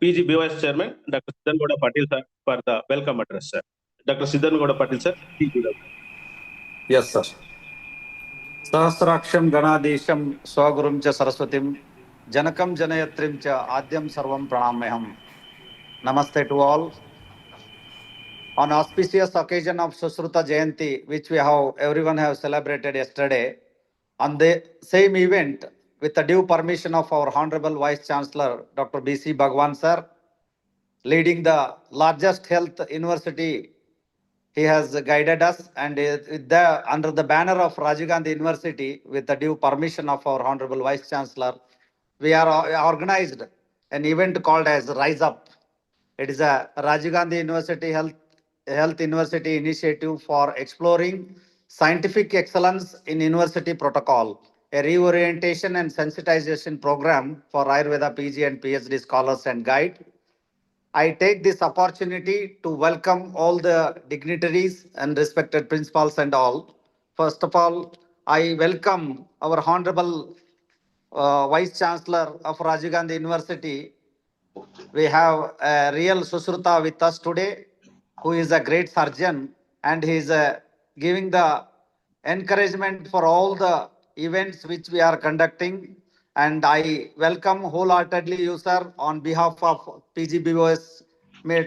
PG BOS Chairman, Dr. Siddhan Patil sir, for the welcome address, sir. Dr. Siddhan Patil sir, please do that. Yes, sir. Sahasraksham Ganadesham Swagurum cha Saraswatim Janakam Janayatrim cha Adyam Sarvam Pranamyaham. Namaste to all. On auspicious occasion of Susruta Jayanti, which everyone have celebrated yesterday, on the same event, with the due permission of our Honorable Vice Chancellor, Dr. B.C. Bhagwan sir, leading the largest health university, he has guided us, and under the banner of Rajiv Gandhi University, with the due permission of our Honorable Vice Chancellor, we are organized an event called as Rise Up. It is a Rajiv Gandhi University Health University initiative for exploring scientific excellence in university protocol, a reorientation and sensitization program for Ayurveda PG and PhD scholars and guide. I take this opportunity to welcome all the dignitaries and respected principals and all. First of all, I welcome our Honorable Vice Chancellor of Rajiv Gandhi University. We have a real Susruta with us today, who is a great surgeon, and he is giving the encouragement for all the events which we are conducting. And I welcome wholeheartedly you, sir, on behalf of PGBOS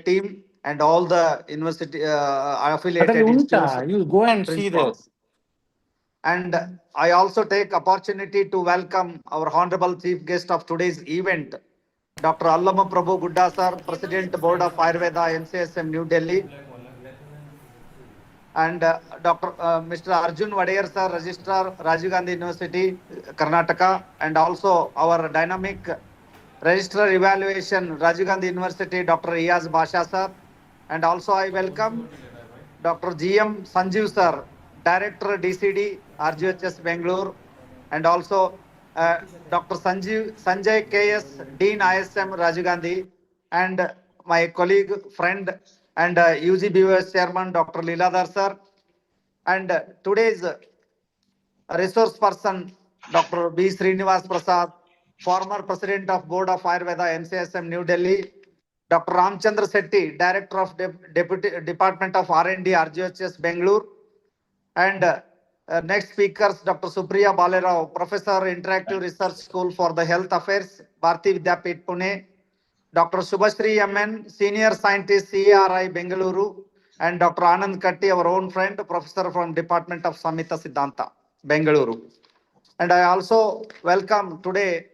team and all the university affiliated institutions. You go and see that. And I also take opportunity to welcome our honorable chief guest of today's event, Dr. Allama Prabhu Gudda sir, President Board of Ayurveda, NCSM, New Delhi. And Mr. Arjun Vadeyar sir, Registrar, Rajiv Gandhi University, Karnataka. And also our dynamic Registrar Evaluation, Rajiv Gandhi University, Dr. Iyaz Basha sir. And also I welcome Dr. GM Sanjeev sir, Director DCD, RGUHS Bangalore. And also Dr. Sanjay KS, Dean ISM Rajiv Gandhi, and my colleague, friend, and UGBOS Chairman, Dr. Leeladhar sir, and today's resource person, Dr. B. Srinivas Prasad, former President of Board of Ayurveda, NCSM, New Delhi, Dr. Ramchandra Setti, Director of Deputy Department of R&D, RGUHS Bangalore, and next speakers, Dr. Supriya Balerao, Professor, Interactive Research School for the Health Affairs, Bharati Vidyapit, Pune, Dr. Subhashri MN, Senior Scientist, CRI, Bengaluru, and Dr. Anand Katti, our own friend, Professor from Department of Samhita Siddhanta, Bengaluru. And I also welcome today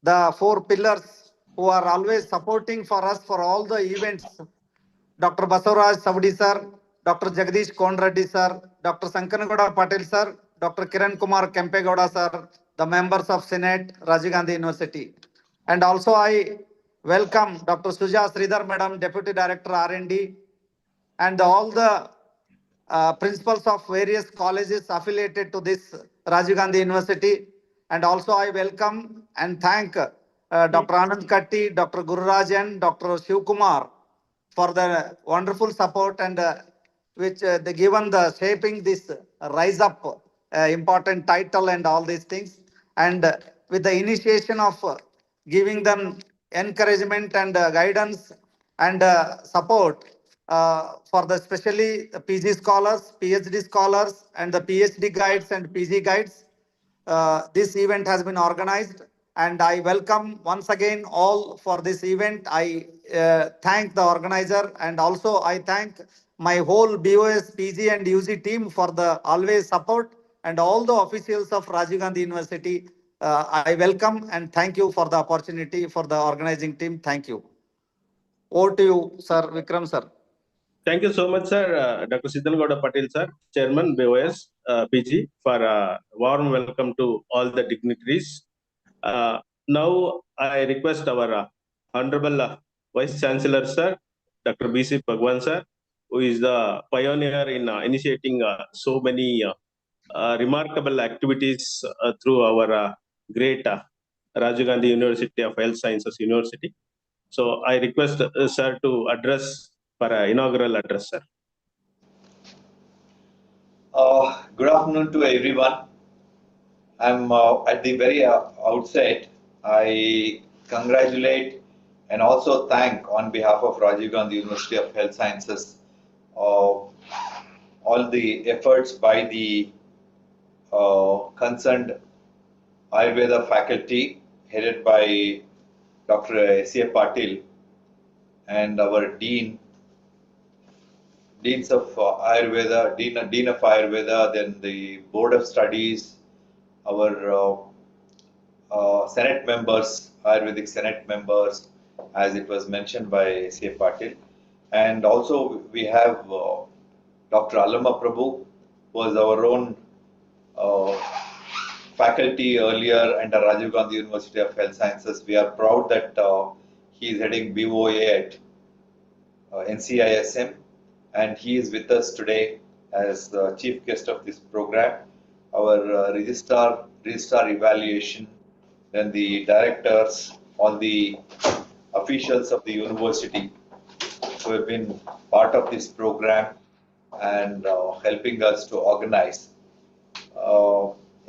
the four pillars who are always supporting for us for all the events. Dr. Basavaraj Savdi sir, Dr. Jagdish Konreddy sir, Dr. Sankanagowda Patel sir, Dr. Kiran Kumar Kempegowda sir, the members of Senate, Rajiv Gandhi University. And also I welcome Dr. Suja Sridhar Madam, Deputy Director R&D, and all the principals of various colleges affiliated to this Rajiv Gandhi University. And also I welcome and thank Dr. Anand Katti, Dr. Gururajan, Dr. Shiv Kumar for the wonderful support and which they given the shaping this Rise Up important title and all these things. And with the initiation of giving them encouragement and guidance and support for the especially PG scholars, PhD scholars, and the PhD guides and PG guides. This event has been organized, and I welcome once again all for this event. I thank the organizer, and also I thank my whole BOS, PG and UG team for the always support, and all the officials of Rajiv Gandhi University. I welcome and thank you for the opportunity for the organizing team. Thank you. Over to you, Sir Vikram sir. Thank you so much, sir. Dr. Siddhan Patil sir, Chairman BOS PG, for a warm welcome to all the dignitaries. Now I request our Honorable Vice Chancellor sir, Dr. B.C. Bhagwan sir, who is the pioneer in initiating so many remarkable activities through our great Rajiv Gandhi University of Health Sciences University. So I request sir to address for an inaugural address, sir. Good afternoon to everyone. I'm at the very outset, I congratulate and also thank on behalf of Rajiv Gandhi University of Health Sciences all the efforts by the concerned Ayurveda faculty headed by Dr. S.A. Patil and our deans of Ayurveda, dean of Ayurveda, then the board of studies, our Senate members, Ayurvedic Senate members, as it was mentioned by S.A. Patil. And also we have Dr. Alama Prabhu, who was our own uh, faculty earlier under Rajiv Gandhi University of Health Sciences. We are proud that he is heading BOA at NCISM, and he is with us today as the chief guest of this program. Our registrar evaluation, then the directors, all the officials of the university who have been part of this program and helping us to organize.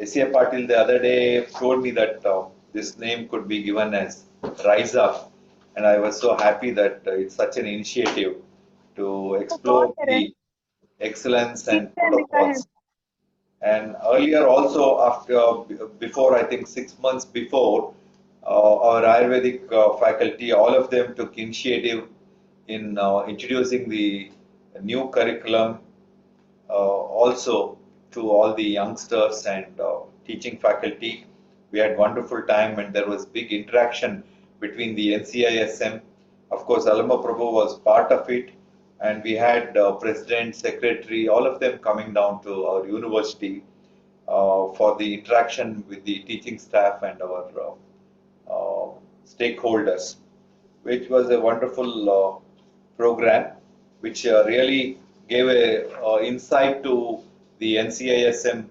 S.A. Patil the other day told me that this name could be given as Rise Up, and I was so happy that it's such an initiative to explore the excellence and protocols. And earlier also, before I think 6 months before, our Ayurvedic faculty, all of them took initiative in introducing the new curriculum also to all the youngsters and teaching faculty. We had wonderful time and there was big interaction between the NCISM. Of course, Alama Prabhu was part of it, and we had president, secretary, all of them coming down to our university for the interaction with the teaching staff and our stakeholders, which was a wonderful program, which really gave a insight to the NCISM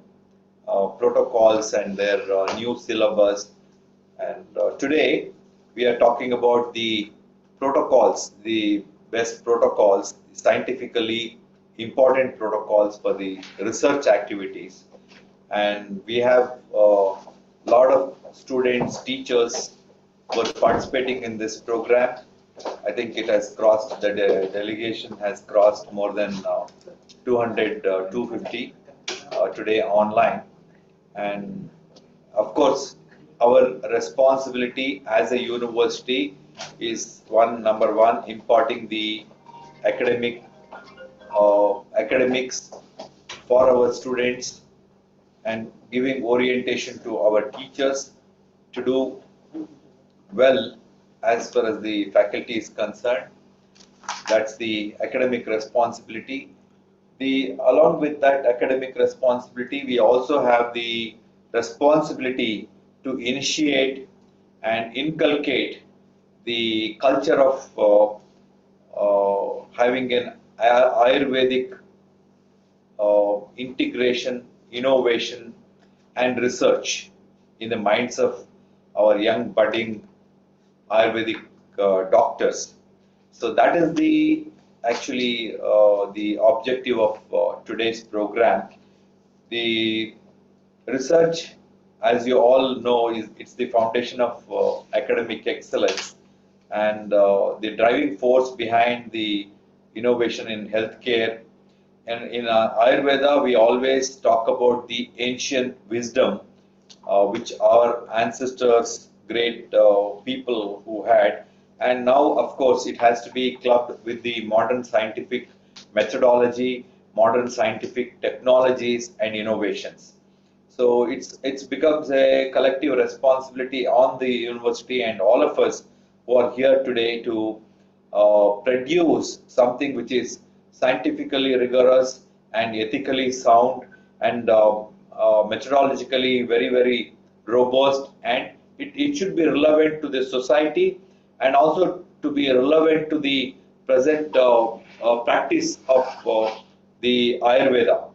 protocols and their new syllabus. And today we are talking about the protocols, the best protocols, scientifically important protocols for the research activities. And we have a lot of students, teachers who are participating in this program. I think it has crossed, the delegation has crossed more than 200, 250 today online. And of course, our responsibility as a university is number one, imparting the academics for our students and giving orientation to our teachers to do well as far as the faculty is concerned. That's the academic responsibility. Along with that academic responsibility, we also have the responsibility to initiate and inculcate the culture of having an Ayurvedic integration, innovation, and research in the minds of our young budding Ayurvedic doctors. So that is the objective of today's program. The research, as you all know, it's the foundation of academic excellence and the driving force behind the innovation in healthcare. And in Ayurveda, we always talk about the ancient wisdom which our ancestors, great people who had. And now, of course, it has to be clubbed with the modern scientific methodology, modern scientific technologies and innovations. So it's becomes a collective responsibility on the university and all of us who are here today to produce something which is scientifically rigorous and ethically sound and methodologically very, very robust, and it should be relevant to the society and also to be relevant to the present practice of the Ayurveda.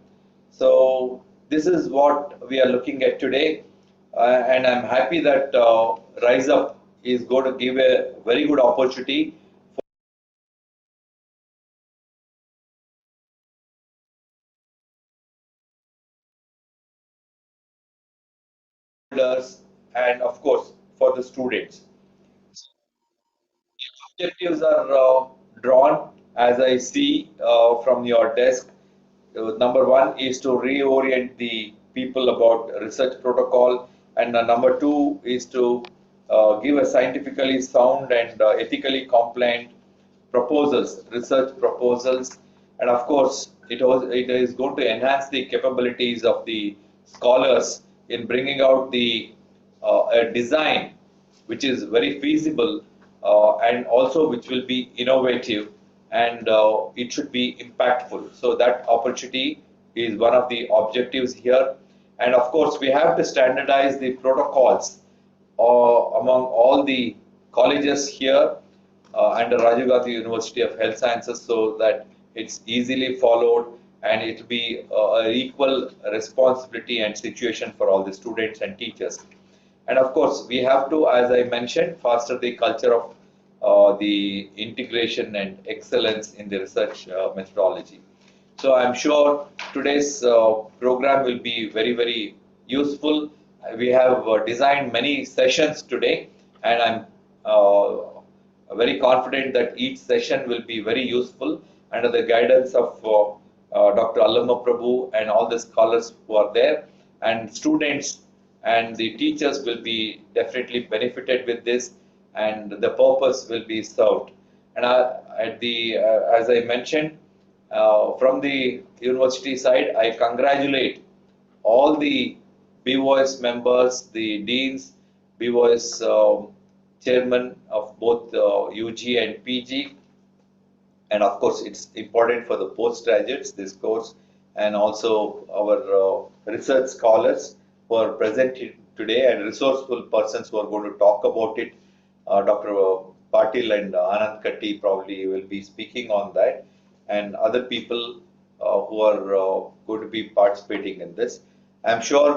So this is what we are looking at today, and I'm happy that Rise Up is going to give a very good opportunity for and of course for the students. objectives are drawn as I see from your desk. Number one is to reorient the people about research protocol, and number two is to give a scientifically sound and ethically compliant proposals, research proposals, and of course, it is going to enhance the capabilities of the scholars in bringing out the a design which is very feasible and also which will be innovative, and it should be impactful. So that opportunity is one of the objectives here. And of course, we have to standardize the protocols among all the colleges here under Rajiv Gandhi University of Health Sciences, so that it's easily followed and it will be an equal responsibility and situation for all the students and teachers. And of course, we have to, as I mentioned, foster the culture of the integration and excellence in the research methodology. So I'm sure today's program will be very, very useful. We have designed many sessions today, and I'm very confident that each session will be very useful under the guidance of Dr. Allama Prabhu and all the scholars who are there, and students and the teachers will be definitely benefited with this, and the purpose will be served. And as I mentioned, from the university side, I congratulate all the BOS members, the deans, BOS chairman of both UG and PG, and of course it's important for the postgraduates, this course, and also our research scholars who are present today, and resourceful persons who are going to talk about it. Dr. Patil and Anand Katti probably will be speaking on that, and other people who are going to be participating in this. I'm sure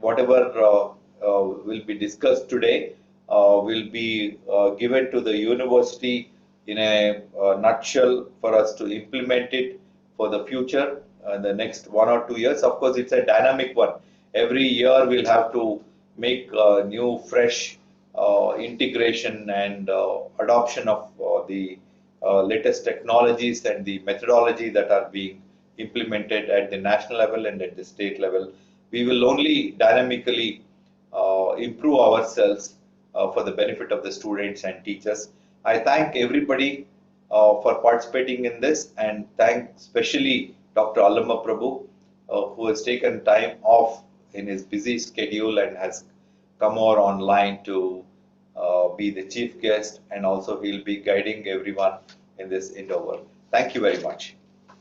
whatever will be discussed today will be given to the university in a nutshell for us to implement it for the future in the next 1 or 2 years. Of course, it's a dynamic one. Every year we'll have to make new, fresh integration and adoption of the latest technologies and the methodology that are being implemented at the national level and at the state level. We will only dynamically improve ourselves for the benefit of the students and teachers. I thank everybody for participating in this, and thank especially Dr. Allama Prabhu, who has taken time off in his busy schedule and has come over online to be the chief guest, and also he'll be guiding everyone in this endeavor. Thank you very much.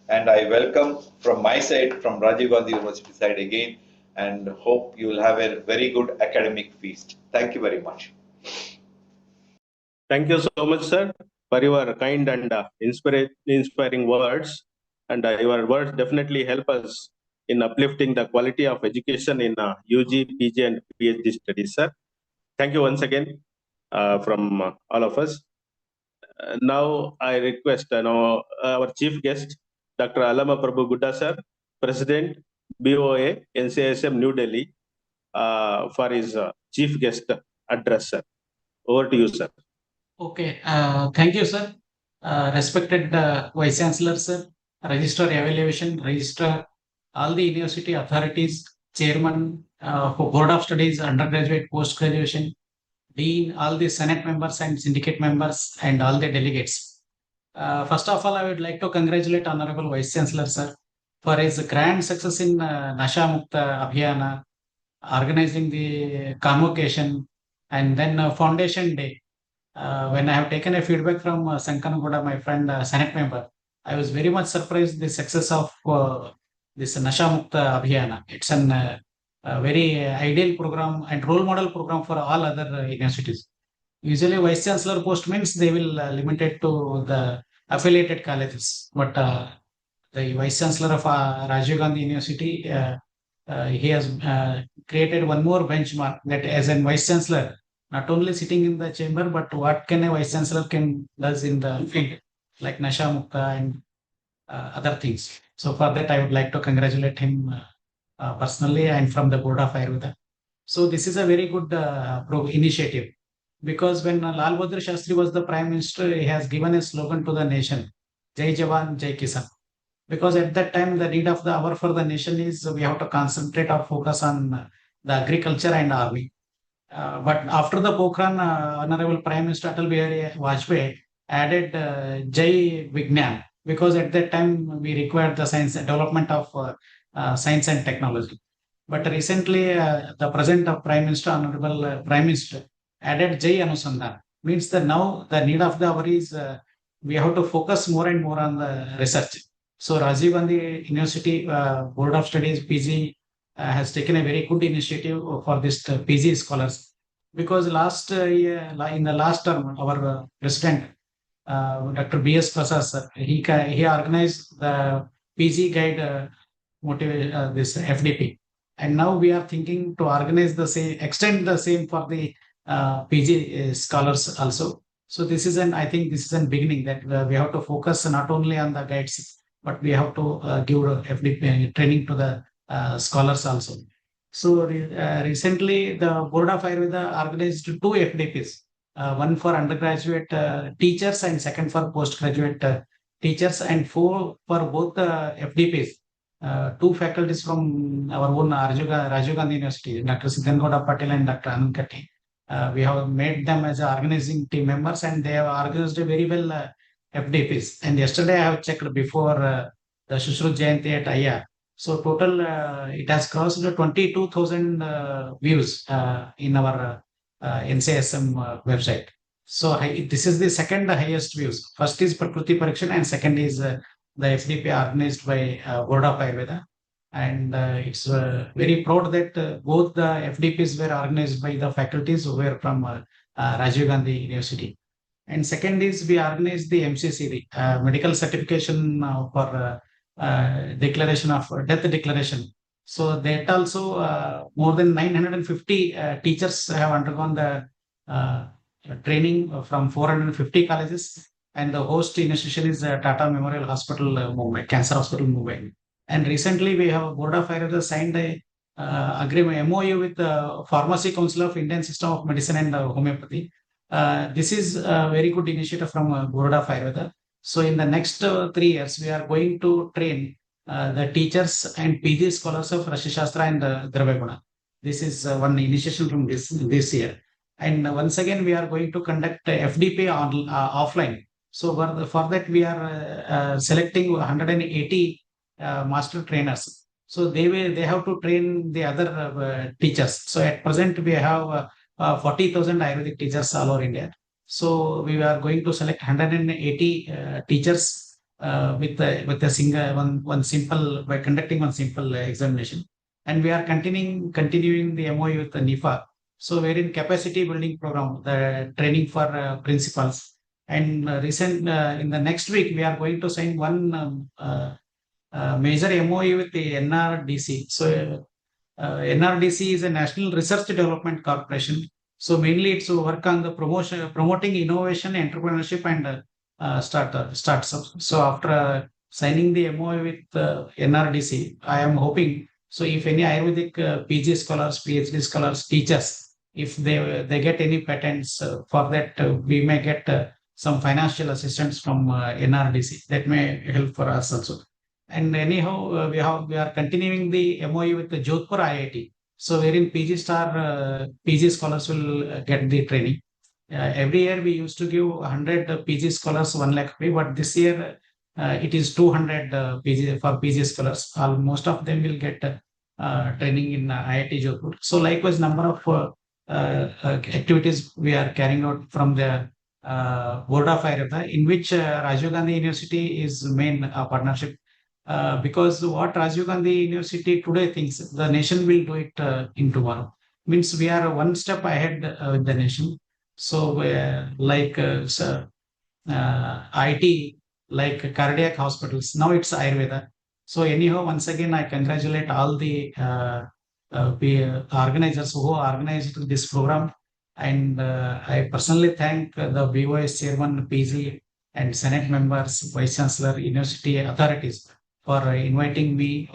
And I welcome from my side, from Rajiv Gandhi University side again, and hope you will have a very good academic feast. Thank you very much. Thank you so much, sir, for your kind and inspiring words. And your words definitely help us in uplifting the quality of education in UG, PG, and PhD studies, sir. Thank you once again from all of us. Now I request our chief guest, Dr. Allama Prabhu Gudda, sir, President, BOA, NCISM, New Delhi, for his chief guest address, sir. Over to you, sir. Okay, thank you, sir. Respected Vice Chancellor, sir, Registrar Evaluation, Registrar, all the university authorities, Chairman for Board of Studies, undergraduate, post-graduation, Dean, all the Senate members and syndicate members, and all the delegates. First of all, I would like to congratulate Honorable Vice Chancellor, sir, for his grand success in Nasha Mukta Abhiyana, organizing the convocation, and then Foundation Day. When I have taken a feedback from Sankanagoda, my friend, Senate member, I was very much surprised the success of this Nasha Mukta Abhiyana. It's a very ideal program and role model program for all other universities. Usually, Vice Chancellor post means they will limit it to the affiliated colleges. But the Vice Chancellor of Rajiv Gandhi University, he has created one more benchmark that as a Vice Chancellor, not only sitting in the chamber, but what can a Vice Chancellor can does in the field, like Nasha Mukta and other things. So for that, I would like to congratulate him personally and from the board of Ayruveda. So this is a very good initiative. because when Lal Bahadur Shastri was the Prime Minister, he has given a slogan to the nation, Jai Jawan, Jai Kisan. Because at that time, the need of the hour for the nation is we have to concentrate or focus on the agriculture and army. But after the Pokhran, Honorable Prime Minister Atal Bihari Vajpayee added Jai Vignan, because at that time we required the science development of science and technology. But recently, the present of Prime Minister, Honorable Prime Minister, added Jai Anusandhan. Means that now the need of the hour is we have to focus more and more on the research. So Rajiv Gandhi University Board of Studies PG has taken a very good initiative for this PG scholars, because last year, in the last term, our president, Dr. BS Prasad sir, he organized the PG guide this FDP, and now we are thinking to organize the same, extend the same for the PG scholars also. So this is I think this is a beginning that we have to focus not only on the guides, but we have to give FDP training to the scholars also. So recently, the Board of Ayurveda organized 2 FDPs, one for undergraduate teachers and second for postgraduate teachers, and 4 for both the FDPs. 2 faculties from our own Rajiv Gandhi University, Dr. Siddhan Gowda Patel and Dr. Anand Katti. We have made them as organizing team members, and they have organized very well FDPs. And yesterday I have checked before the Shushruth Jayanti at Aya. So total, it has crossed 22,000 views in our NCSM website. So this is the second highest views. First is Prakriti Parikshan and second is the FDP organized by Board of Ayurveda. And it's very proud that both the FDPs were organized by the faculties who were from Rajiv Gandhi University. And second is we organized the MCCD, medical certification for declaration of death declaration. So that also more than 950 teachers have undergone the training from 450 colleges, and the host institution is Tata Memorial Hospital Mumbai, Cancer Hospital Mumbai. And recently we have Board of Ayurveda signed a agreement MOU with the Pharmacy Council of Indian System of Medicine and Homeopathy. This is a very good initiative from Board of Ayurveda. So in the next 3 years, we are going to train the teachers and PG scholars of Rashi Shastra and Dravya Guna. This is one initiation from this year. And once again, we are going to conduct FDP offline. So for that, we are selecting 180 master trainers. So they have to train the other teachers. So at present, we have 40,000 Ayurvedic teachers all over India. So we are going to select 180 teachers with a single one simple, by conducting one simple examination. And we are continuing the MOU with the NIFA. So we're in capacity building program, the training for principals. And in the next week, we are going to sign one major MOU with the NRDC. So NRDC is a National Research Development Corporation. So mainly it's work on the promoting innovation, entrepreneurship, and startups. So after signing the MOU with NRDC, I am hoping, so if any Ayurvedic PG scholars, PhD scholars, teachers, if they get any patents for that, we may get some financial assistance from NRDC. That may help for us also. And anyhow, we are continuing the MOU with the Jodhpur IIT. So wherein PG scholars will get the training. Every year we used to give 100 PG scholars 1 lakh fee, but this year it is 200 PG scholars. Most of them will get training in IIT Jodhpur. So likewise, number of activities we are carrying out from the Board of Ayurveda, in which Rajiv Gandhi University is main partnership. Because what Rajiv Gandhi University today thinks, the nation will do it in tomorrow. Means we are one step ahead with the nation. So like IT, like cardiac hospitals, now it's Ayurveda. So anyhow, once again, I congratulate all the organizers who organized this program. And I personally thank the BOS chairman, PG, and Senate members, Vice Chancellor, university authorities for inviting me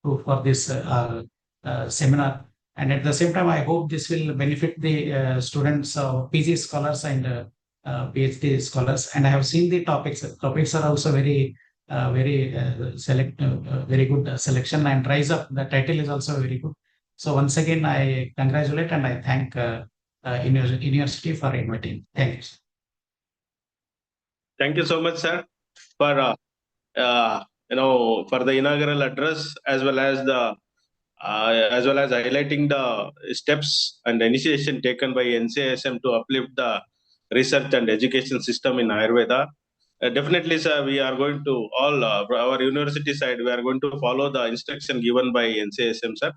for this seminar. And at the same time, I hope this will benefit the students, PG scholars and PhD scholars. And I have seen the topics. Topics are also very very good selection, and Rise Up, the title is also very good. So once again, I congratulate and I thank university for inviting. Thank you. Thank you so much, sir, for for the inaugural address, as well as highlighting the steps and the initiation taken by NCSM to uplift the research and education system in Ayurveda. Definitely, sir, we are going to our university side, we are going to follow the instruction given by NCSM, sir,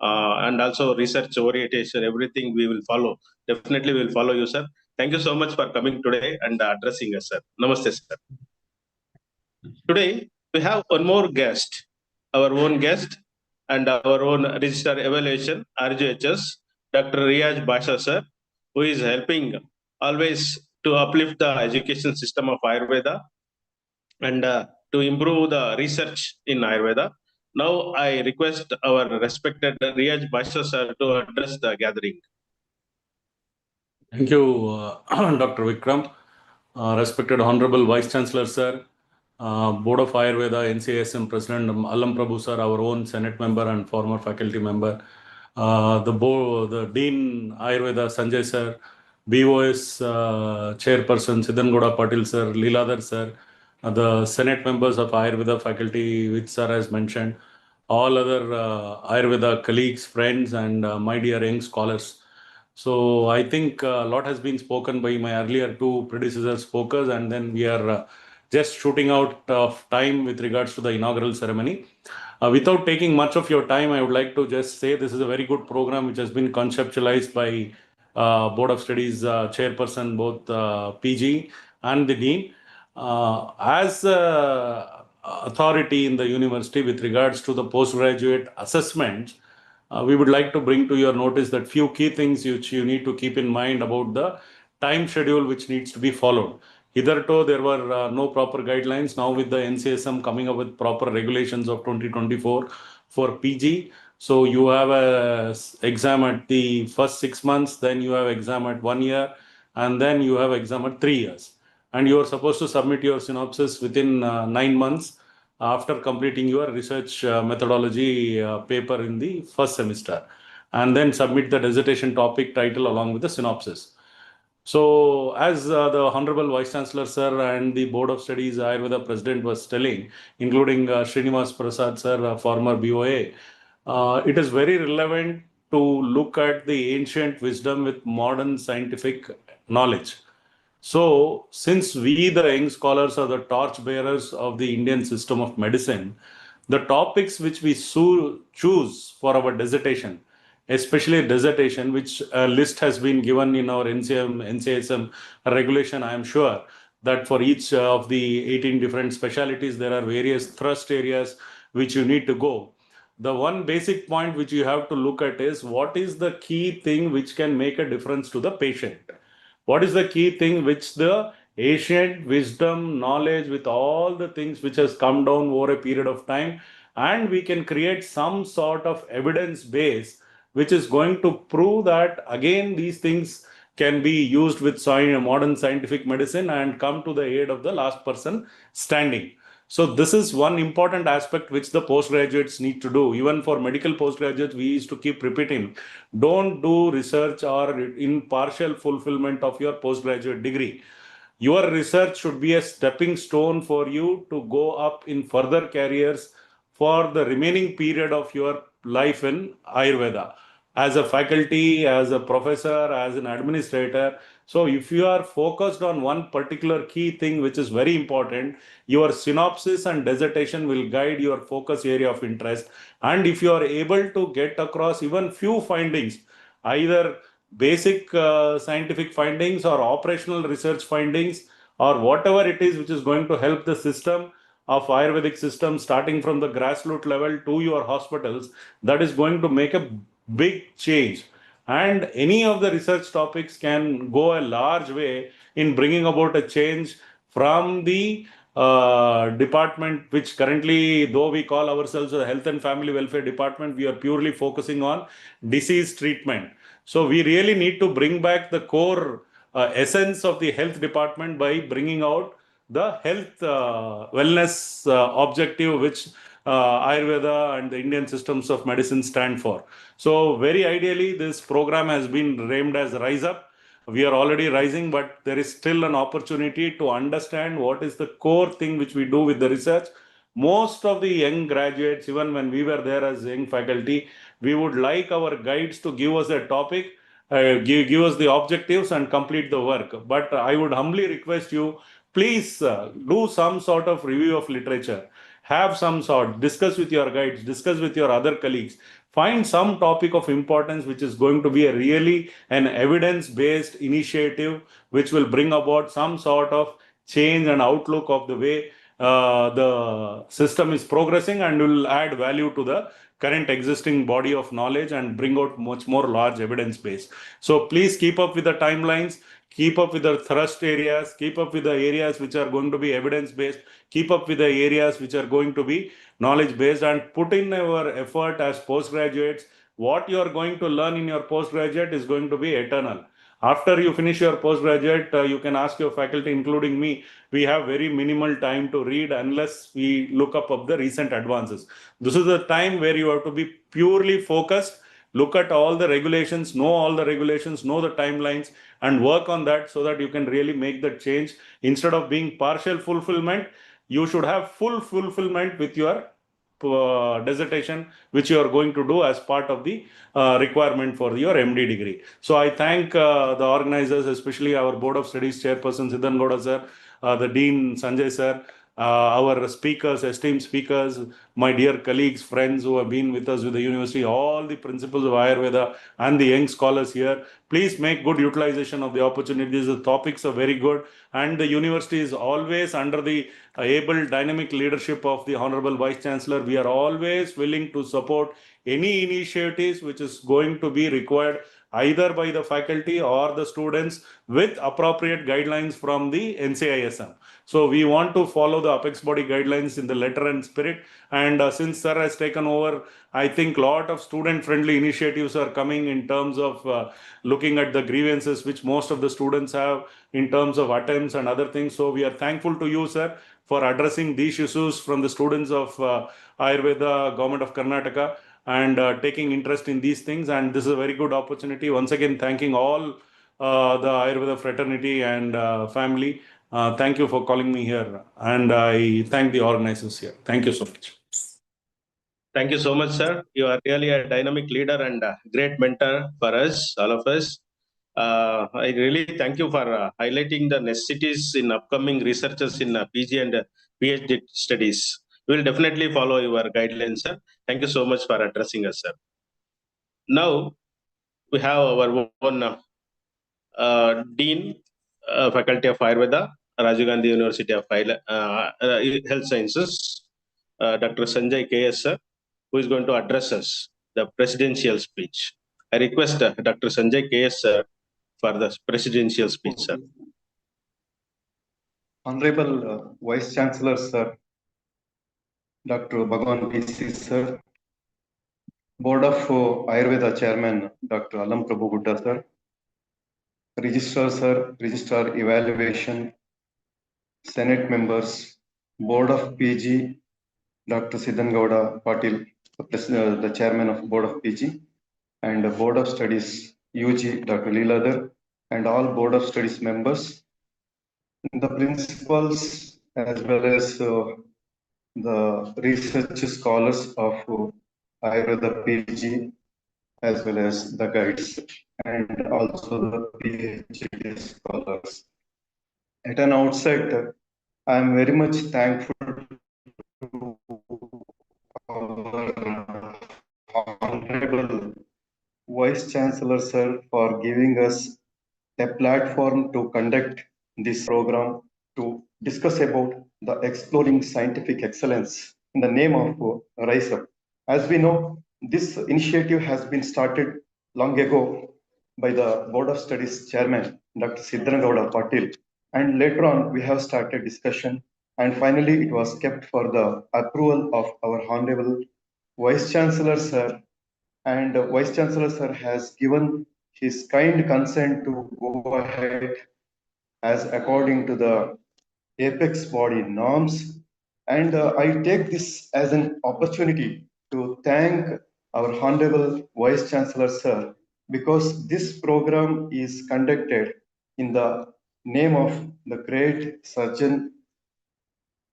and also research orientation, everything we will follow. Definitely, we will follow you, sir. Thank you so much for coming today and addressing us, sir. Namaste, sir. Today, we have one more guest, our own guest, and our own register evaluation, RGUHS, Dr. Riyaj Basha, sir, who is helping always to uplift the education system of Ayurveda and to improve the research in Ayurveda. Now, I request our respected Riyaj Basha, sir, to address the gathering. Thank you, Dr. Vikram. Respected Honorable Vice Chancellor, sir, Board of Ayurveda, NCSM President Allam Prabhu, sir, our own Senate member and former faculty member, the Dean Ayurveda, Sanjay, sir, BOS Chairperson Siddhangoda Patil, sir, Leeladhar, sir, the Senate members of Ayurveda faculty, which sir has mentioned, all other Ayurveda colleagues, friends, and my dear young scholars. So I think a lot has been spoken by my earlier two predecessors, speakers, and then we are just shooting out of time with regards to the inaugural ceremony. Without taking much of your time, I would like to just say this is a very good program which has been conceptualized by Board of Studies Chairperson, both PG and the Dean. As authority in the university with regards to the postgraduate assessments, we would like to bring to your notice that few key things which you need to keep in mind about the time schedule which needs to be followed. Hitherto, there were no proper guidelines. Now with the NCSM coming up with proper regulations of 2024 for PG, so you have a exam at the first 6 months, then you have exam at 1 year, and then you have exam at 3 years. And you are supposed to submit your synopsis within 9 months after completing your research methodology paper in the first semester, and then submit the dissertation topic title along with the synopsis. So as the Honorable Vice Chancellor, sir, and the Board of Studies Ayurveda President was telling, including Srinivas Prasad, sir, former BOA, it is very relevant to look at the ancient wisdom with modern scientific knowledge. So, since we, the young scholars, are the torch bearers of the Indian system of medicine, the topics which we choose for our dissertation, especially dissertation, which a list has been given in our NCSM regulation, I am sure that for each of the 18 different specialties, there are various thrust areas which you need to go. The one basic point which you have to look at is what is the key thing which can make a difference to the patient. What is the key thing which the ancient wisdom, knowledge with all the things which has come down over a period of time, and we can create some sort of evidence base which is going to prove that again these things can be used with modern scientific medicine and come to the aid of the last person standing. So this is one important aspect which the postgraduates need to do. Even for medical postgraduates, we used to keep repeating, don't do research or in partial fulfillment of your postgraduate degree. Your research should be a stepping stone for you to go up in further careers for the remaining period of your life in Ayurveda. As a faculty, as a professor, as an administrator. So if you are focused on one particular key thing which is very important, your synopsis and dissertation will guide your focus area of interest. And if you are able to get across even few findings, either basic scientific findings or operational research findings or whatever it is which is going to help the system of Ayurvedic system starting from the grassroots level to your hospitals, that is going to make a big change. And any of the research topics can go a large way in bringing about a change from the department, which currently, though we call ourselves the Health and Family Welfare Department, we are purely focusing on disease treatment. So we really need to bring back the core essence of the health department by bringing out the health wellness objective, which Ayurveda and the Indian systems of medicine stand for. So very ideally, this program has been named as Rise Up. We are already rising, but there is still an opportunity to understand what is the core thing which we do with the research. Most of the young graduates, even when we were there as young faculty, we would like our guides to give us a topic, give us the objectives and complete the work. But I would humbly request you, please do some sort of review of literature. Have some sort, discuss with your guides, discuss with your other colleagues. Find some topic of importance which is going to be a really an evidence-based initiative which will bring about some sort of change and outlook of the way the system is progressing, and will add value to the current existing body of knowledge and bring out much more large evidence base. So please keep up with the timelines, keep up with the thrust areas, keep up with the areas which are going to be evidence based, keep up with the areas which are going to be knowledge based, and put in our effort as postgraduates. What you are going to learn in your postgraduate is going to be eternal. After you finish your postgraduate, you can ask your faculty, including me, we have very minimal time to read unless we look up of the recent advances. This is the time where you have to be purely focused, look at all the regulations, know all the regulations, know the timelines, and work on that so that you can really make that change. Instead of being partial fulfillment, you should have full fulfillment with your dissertation, which you are going to do as part of the requirement for your MD degree. So I thank the organizers, especially our Board of Studies Chairperson Siddhan Gowda sir, the Dean Sanjay sir, our speakers, esteemed speakers, my dear colleagues, friends who have been with us with the university, all the principals of Ayurveda and the young scholars here. Please make good utilization of the opportunities. The topics are very good, and the university is always under the able dynamic leadership of the Honorable Vice Chancellor. We are always willing to support any initiatives which is going to be required either by the faculty or the students with appropriate guidelines from the NCISM. So we want to follow the apex body guidelines in the letter and spirit. And since sir has taken over, I think a lot of student-friendly initiatives are coming in terms of looking at the grievances which most of the students have in terms of attempts and other things. So we are thankful to you, sir, for addressing these issues from the students of Ayurveda, Government of Karnataka, and taking interest in these things. And this is a very good opportunity. Once again, thanking all the Ayurveda fraternity and family. Thank you for calling me here. And I thank the organizers here. Thank you so much. Thank you so much, sir. You are really a dynamic leader and a great mentor for us, all of us. I really thank you for highlighting the necessities in upcoming researchers in PG and PhD studies. We will definitely follow your guidelines, sir. Thank you so much for addressing us, sir. Now, we have our own Dean, Faculty of Ayurveda, Rajiv Gandhi University of Health Sciences, Dr. Sanjay KS, sir, who is going to address us the presidential speech. I request Dr. Sanjay KS, sir, for the presidential speech, sir. Honorable Vice Chancellor, sir, Dr. Bhagwan PC, sir, Board of Ayurveda Chairman, Dr. Alam Prabhu Gudda, sir, Registrar, sir, Registrar Evaluation, Senate members, Board of PG, Dr. Siddhan Gowda Patil, the Chairman of Board of PG, and Board of Studies, UG, Dr. Leeladhar, and all Board of Studies members, the principals, as well as the research scholars of Ayurveda PG, as well as the guides, and also the PhD scholars. At an outset, I am very much thankful to our Honorable Vice Chancellor, sir, for giving us a platform to conduct this program to discuss about the exploring scientific excellence in the name of Rise Up. As we know, this initiative has been started long ago by the Board of Studies Chairman, Dr. Siddhan Gowda Patil, and later on we have started discussion And finally, it was kept for the approval of our Honorable Vice Chancellor, sir. And Vice Chancellor, sir, has given his kind consent to go ahead as according to the apex body norms. And I take this as an opportunity to thank our Honorable Vice Chancellor, sir, because this program is conducted in the name of the great surgeon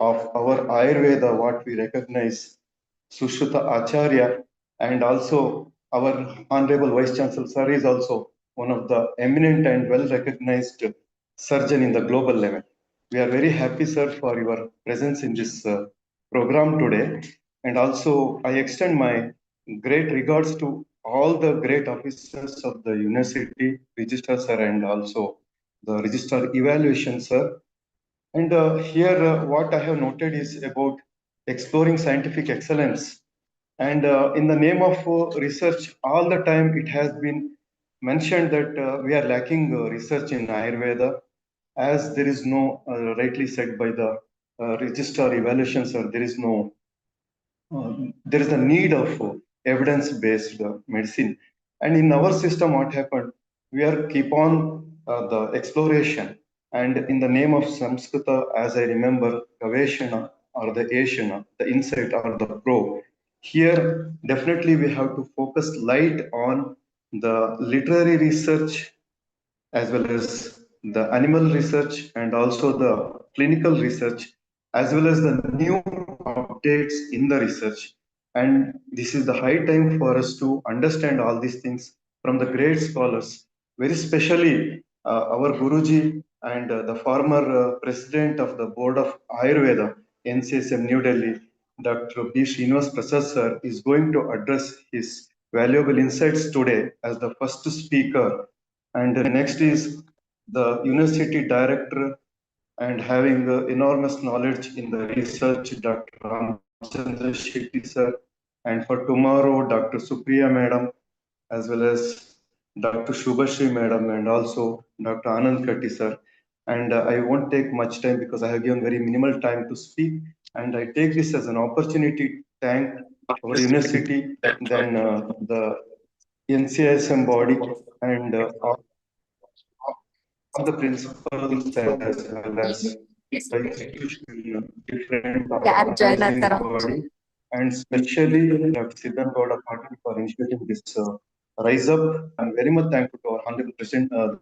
of our Ayurveda, what we recognize, Sushruta Acharya, and also our Honorable Vice Chancellor, sir, is also one of the eminent and well-recognized surgeon in the global level. We are very happy, sir, for your presence in this program today. And also, I extend my great regards to all the great officers of the university, registrar, sir, and also the registrar evaluation, sir. And here, what I have noted is about exploring scientific excellence. And in the name of research, all the time it has been mentioned that we are lacking research in Ayurveda, as there is no, rightly said by the registrar evaluations, or there is a need of evidence-based medicine. And in our system, what happened? We are keep on the exploration. And in the name of Samskrita, as I remember, Gaveshana or the Ashana, the insight or the pro. Here, definitely we have to focus light on the literary research as well as the animal research and also the clinical research, as well as the new updates in the research. And this is the high time for us to understand all these things from the great scholars, very specially our Guruji and the former president of the board of Ayurveda, NCSM New Delhi, Dr. B. Srinivas Prasad sir, is going to address his valuable insights today as the first speaker. And the next is the university director and having enormous knowledge in the research, Dr. Ramchandra Shetty sir. And for tomorrow, Dr. Supriya madam, as well as Dr. Shubhashri madam, and also Dr. Anand Katti sir. And I won't take much time because I have given very minimal time to speak. And I take this as an opportunity to thank our university, then the NCISM body, and all the principals as well as the institution, different organizing body, and especially Dr. Siddhan Gowda Patil for initiating this Rise Up. I'm very much thankful to our Honorable President, the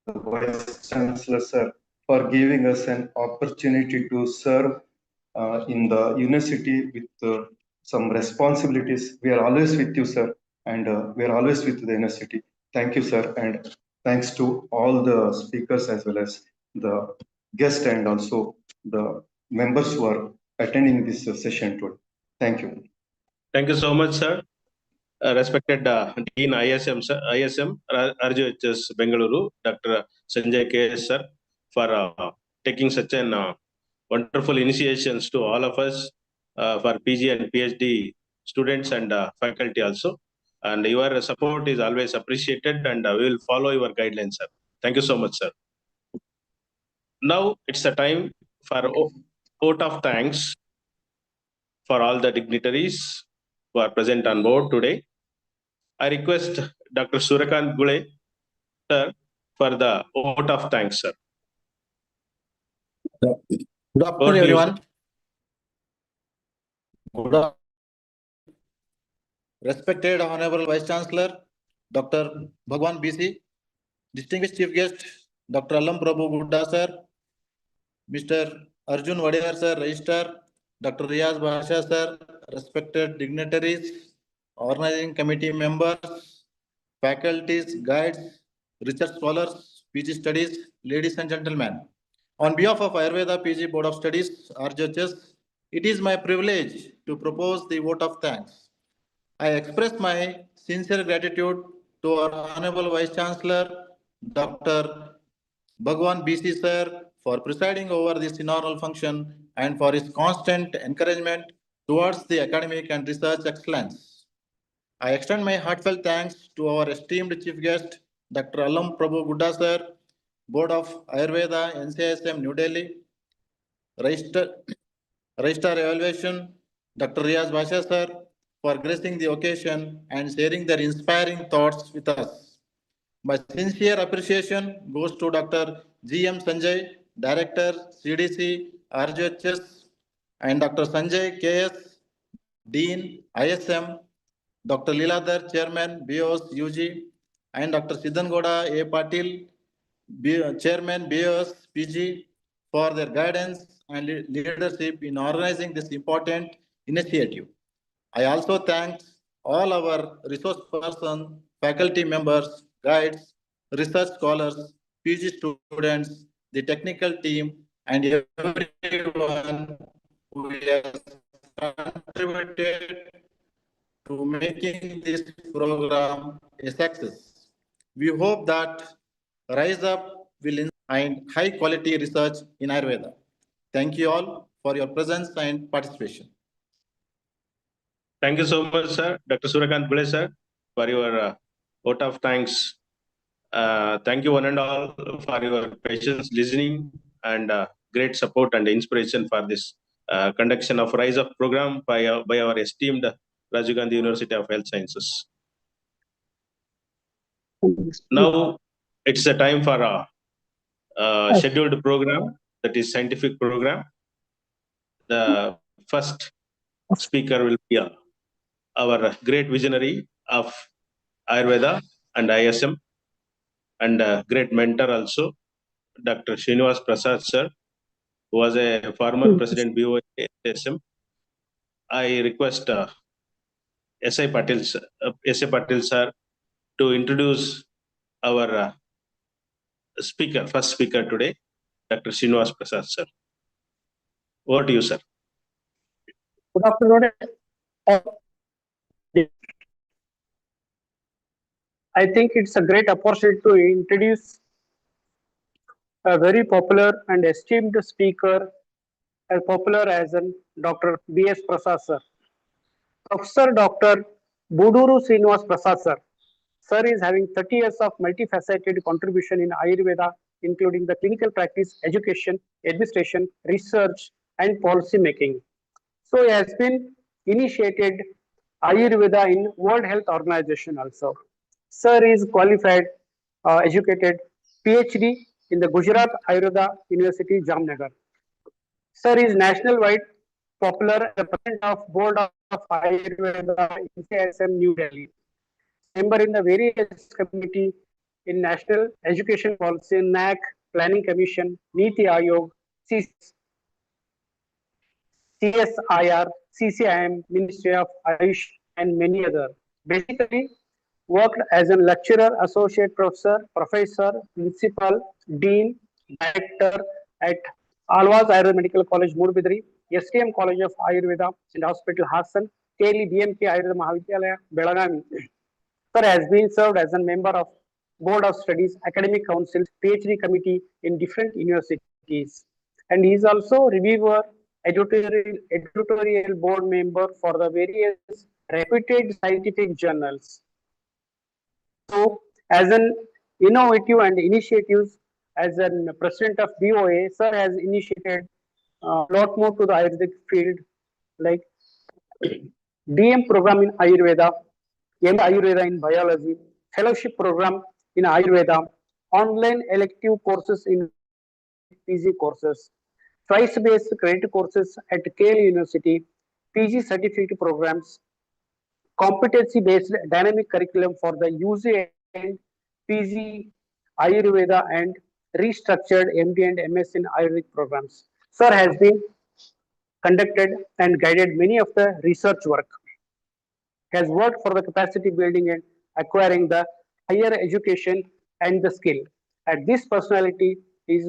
Vice Chancellor, sir, for giving us an opportunity to serve in the university with some responsibilities. We are always with you, sir, and we are always with the university. Thank you, sir, and thanks to all the speakers as well as the guests and also the members who are attending this session today. Thank you. Thank you so much, sir. Respected Dean ISM, sir, RGUHS Bengaluru, Dr. Sanjay KS, sir, for taking such an wonderful initiations to all of us for PG and PhD students and faculty also. And your support is always appreciated, and we will follow your guidelines, sir. Thank you so much, sir. Now it's the time for vote of thanks for all the dignitaries who are present on board today. I request Dr. Surakant Gule, sir, for the vote of thanks, sir. Good afternoon, everyone. Good afternoon. Respected Honorable Vice Chancellor, Dr. Bhagwan BC, distinguished Chief Guest, Dr. Allam Prabhu Gudda, sir, Mr. Arjun Vadiyar, sir, Registrar, Dr. Riyaz Bhasha, sir, respected dignitaries, organizing committee members, faculties, guides, research scholars, PG studies, ladies and gentlemen. On behalf of Ayurveda PG Board of Studies, RGUHS, it is my privilege to propose the vote of thanks. I express my sincere gratitude to our Honorable Vice Chancellor, Dr. Bhagwan BC sir, for presiding over this inaugural function and for his constant encouragement towards the academic and research excellence. I extend my heartfelt thanks to our esteemed Chief Guest, Dr. Allam Prabhu Gudda sir, Board of Ayurveda, NCISM, New Delhi, Registrar Evaluation, Dr. Riaz Basha sir, for gracing the occasion and sharing their inspiring thoughts with us. My sincere appreciation goes to Dr. G.M. Sanjay, Director, CDC, RGUHS, and Dr. Sanjay K.S., Dean, ISM, Dr. Liladhar, Chairman, BOS, UG, and Dr. Siddhangoda A. Patil, Chairman, BOS, PG, for their guidance and leadership in organizing this important initiative. I also thank all our resource persons, faculty members, guides, research scholars, PG students, the technical team, and everyone who has contributed to making this program a success. We hope that Rise Up will and high quality research in Ayurveda. Thank you all for your presence and participation. Thank you so much, sir. Dr. Suryakant Bule, sir, for your vote of thanks. Thank you one and all for your patience, listening, and great support and inspiration for this conduction of Rise Up program by our esteemed Rajiv Gandhi University of Health Sciences. Now it's a time for a scheduled program, that is scientific program. The first speaker will be our great visionary of Ayurveda and ISM, and great mentor also, Dr. Srinivas Prasad sir, who was a former president BOS ISM. I request S.I. Patil sir to introduce our first speaker today, Dr. Srinivas Prasad sir. Over to you, sir. Good afternoon. I think it's a great opportunity to introduce a very popular and esteemed speaker, as popular as Dr. B.S. Prasad sir. Professor Dr. Buduru Srinivas Prasad sir. Sir is having 30 years of multifaceted contribution in Ayurveda, including the clinical practice, education, administration, research, and policy making. So he has been initiated Ayurveda in World Health Organization also. Sir is qualified, educated PhD in the Gujarat Ayurveda University, Jamnagar. Sir is national-wide popular as president of Board of Ayurveda in CISM New Delhi. Member in the various committee in National Education Policy, NAC, Planning Commission, Niti Aayog, CSIR, CCIM, Ministry of Ayush, and many other. Basically, worked as a lecturer, associate professor, professor, principal, dean, director at Alwaz Ayurveda Medical College, Murubidri, STM College of Ayurveda and Hospital, Hassan, KLE BMK Ayurveda Mahavidyalaya, Belagavi. Sir has been served as a member of Board of Studies, Academic Council, PhD committee in different universities. And he is also reviewer, editorial board member for the various reputed scientific journals. So, as an innovative and initiatives, as a president of BOA, sir has initiated a lot more to the Ayurvedic field, like DM program in Ayurveda, MD Ayurveda in biology, fellowship program in Ayurveda, online elective courses in PG courses, choice-based credit courses at KL University, PG certificate programs, competency-based dynamic curriculum for the UG and PG Ayurveda, and restructured MD and MS in Ayurvedic programs. Sir has been conducted and guided many of the research work. Has worked for the capacity building and acquiring the higher education and the skill. And this personality is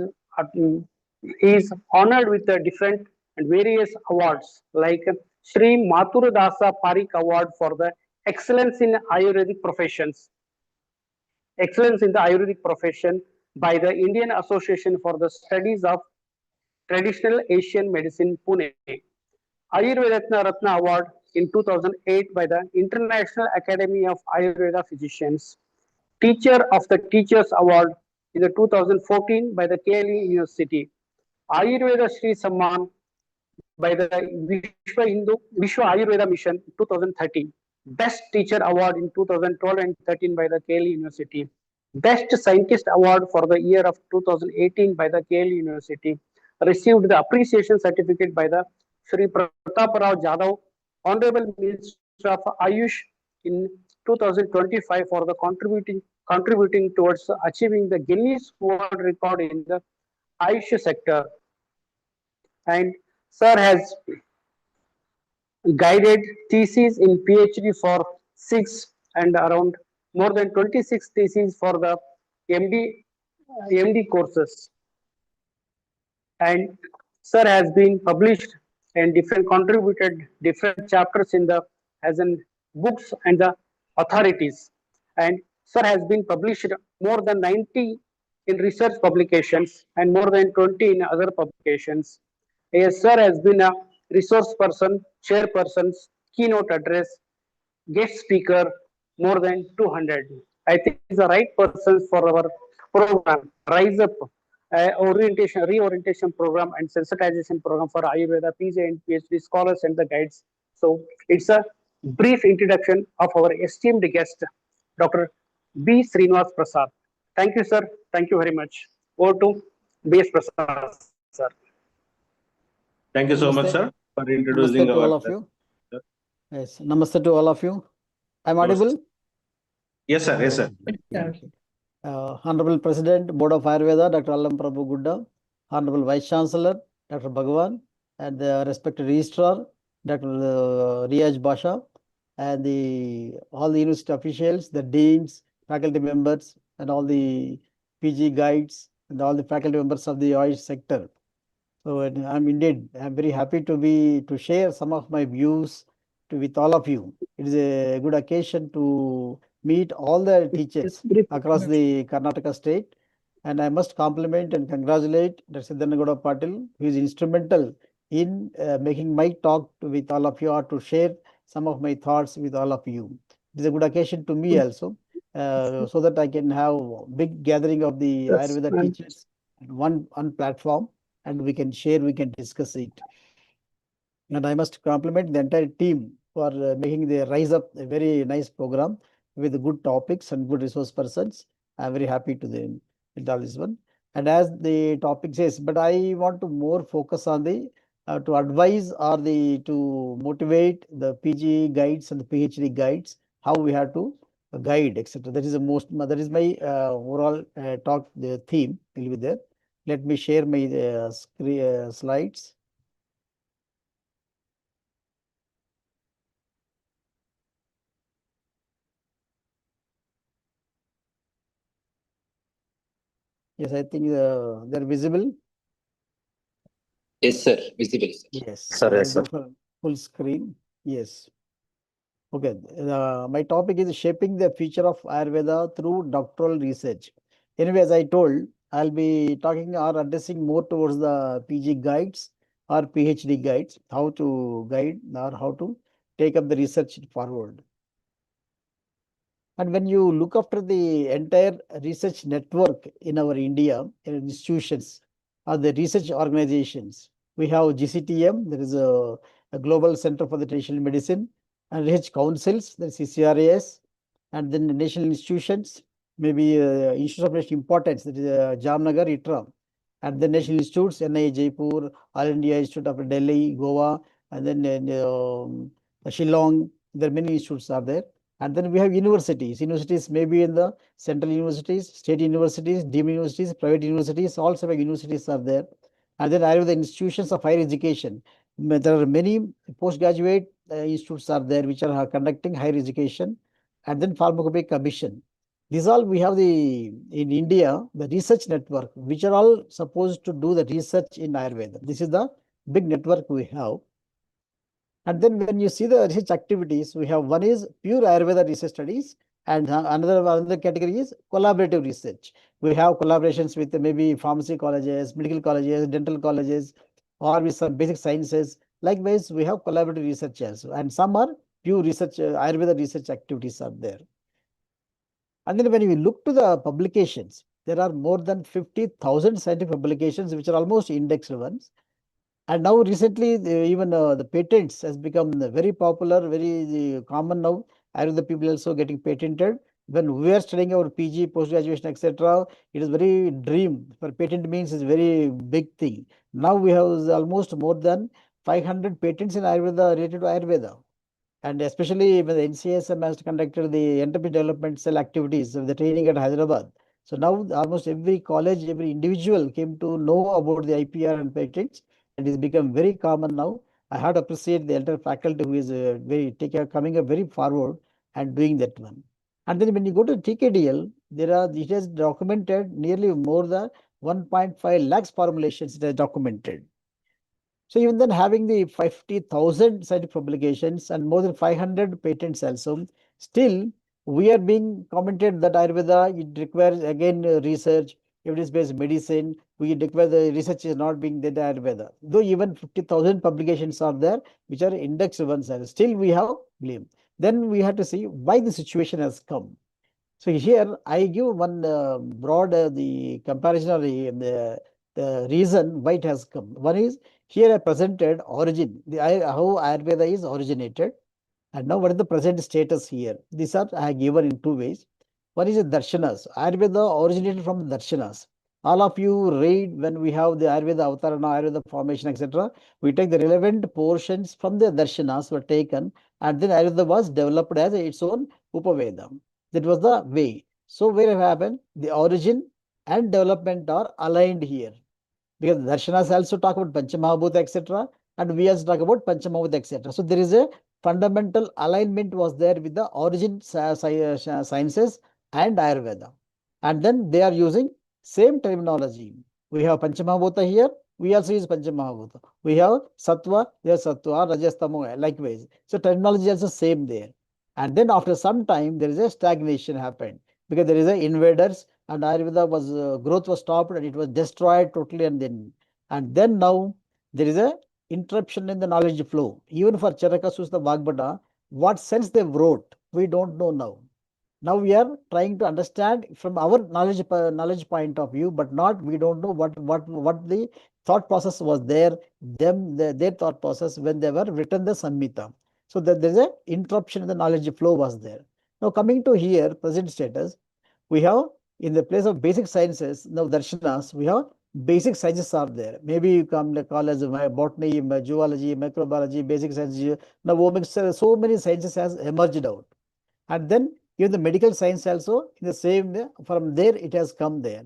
honored with the different and various awards like Sri Mathura Parikh Award for the excellence in Ayurvedic professions. Excellence in the Ayurvedic profession by the Indian Association for the Studies of Traditional Asian Medicine, Pune. Ayurveda Ratna Award in 2008 by the International Academy of Ayurveda Physicians. Teacher of the Teachers Award in the 2014 by the KLE University. Ayurveda Shri Samman by the Vishwa Ayurveda Mission 2013, Best Teacher Award in 2012 and 13 by the KL University, Best Scientist Award for the year of 2018 by the KL University, received the appreciation certificate by the Sri Prataparao Jadhav, Honorable Minister of Ayush in 2025 for the contributing towards achieving the Guinness World Record in the Ayush sector. And Sir has guided theses in PhD for 6 and around more than 26 theses for the MD courses. And Sir has been published and contributed different chapters in the as in books and the authorities. And Sir has been published more than 90 in research publications and more than 20 in other publications. Yes, Sir has been a resource person, chairperson, keynote address, guest speaker, more than 200. I think he's the right person for our program, Rise Up reorientation program and sensitization program for Ayurveda, PG and PhD scholars and the guides. So it's a brief introduction of our esteemed guest, Dr. B. Srinivas Prasad. Thank you, sir. Thank you very much. Over to B.S. Prasad, sir. Thank you so much, Namaste. sir, for introducing Namaste to all our. of you. Yes, namaste to all of you. I'm audible? Yes, sir. Yes, sir. Honorable President, Board of Ayurveda, Dr. Allam Prabhu Gudda, Honorable Vice Chancellor, Dr. Bhagavan, and the respected Registrar, Dr. Riaz Basha, and all the university officials, the deans, faculty members, and all the PG guides, and all the faculty members of the Ayush sector. So I'm very happy to share some of my views with all of you. It is a good occasion to meet all the teachers across the Karnataka state. And I must compliment and congratulate Dr. Siddhanagowda Patil, who is instrumental in making my talk with all of you, or to share some of my thoughts with all of you. It is a good occasion to me also, so that I can have a big gathering of the Ayurveda teachers on one platform, and we can share, we can discuss it. And I must compliment the entire team for making the Rise Up a very nice program with good topics and good resource persons. I'm very happy to them with all this one. And as the topic says, but I want to more focus on the to advise or to motivate the PG guides and the PhD guides, how we have to guide, etc. That is that is my overall talk, the theme will be there. Let me share my slides. Yes, I think they're visible. Yes, sir. Visible. Yes. Sir, yes, sir. Full screen. Yes. Okay. My topic is shaping the future of Ayurveda through doctoral research. Anyway, as I told, I'll be talking or addressing more towards the PG guides or PhD guides, how to guide or how to take up the research forward. And when you look after the entire research network in our India, in institutions or the research organizations, we have GCTM, there is a Global Center for the Traditional Medicine, and research councils, there is CCRAS, and then the national institutions, maybe institutes of national importance, that is Jamnagar, ITRA, and the national institutes, NIA Jaipur, All India Institute of Delhi, Goa, and then Shillong, there are many institutes are there. And then we have universities. Universities may be in the central universities, state universities, deemed universities, private universities, all sorts of universities are there. And then I have the institutions of higher education. There are many postgraduate institutes are there which are conducting higher education. And then pharmacopoeic commission. These all we have in India, the research network, which are all supposed to do the research in Ayurveda. This is the big network we have. And then when you see the research activities, we have one is pure Ayurveda research studies, and another category is collaborative research. We have collaborations with maybe pharmacy colleges, medical colleges, dental colleges, or with some basic sciences. Likewise, we have collaborative research also, and some are pure research, Ayurveda research activities are there. And then when we look to the publications, there are more than 50,000 scientific publications, which are almost indexed ones. And now recently, even the patents has become very popular, very common now. The people also getting patented. When we are studying our PG, post-graduation, etc., it is very dream. For patent means it's very big thing. Now we have almost more than 500 patents in Ayurveda related to Ayurveda. And especially when the NCSM has conducted the enterprise development cell activities of the training at Hyderabad. So now almost every college, every individual came to know about the IPR and patents. It has become very common now. I have to appreciate the entire faculty who is coming up very forward and doing that one. And then when you go to TKDL, it has documented nearly more than 1.5 lakhs formulations it has documented. So even then having the 50,000 scientific publications and more than 500 patents also, still we are being commented that Ayurveda, it requires again research, evidence-based medicine, we declare the research is not being done in Ayurveda. Though even 50,000 publications are there, which are indexed ones, and still we have blame. Then we have to see why the situation has come. So here I give one broad the comparison or the reason why it has come. One is here I presented origin, how Ayurveda is originated, and now what is the present status here. These are I have given in two ways. One is the darshanas. Ayurveda originated from darshanas. All of you read when we have the Ayurveda Avatarana, Ayurveda formation, etc. We take the relevant portions from the darshanas were taken, and then Ayurveda was developed as its own Upaveda. That was the way. So where have happened? The origin and development are aligned here. Because darshanas also talk about Panchamahabhuta, etc. And we also talk about Panchamahabhuta, etc. So there is a fundamental alignment was there with the origin sciences and Ayurveda. And then they are using same terminology. We have Panchamahabhuta here. We also use Panchamahabhuta. We have Sattva, there Sattva, Rajas, Tamo, likewise. So terminology is also same there. And then after some time, there is a stagnation happened because there is a invaders and Ayurveda was growth was stopped and it was destroyed totally. And then now there is a interruption in the knowledge flow. Even for Charaka Sutta Vagbata, what sense they wrote, we don't know now. Now we are trying to understand from our knowledge point of view, but not we don't know what the thought process was there, their thought process when they were written the Samhita. So that there is a interruption in the knowledge flow was there. Now coming to here, present status, we have in the place of basic sciences, now darshanas, we have basic sciences are there. Maybe you come to call as botany, zoology, microbiology, basic sciences. Now so many sciences has emerged out. And then even the medical science also in the same way, from there it has come there.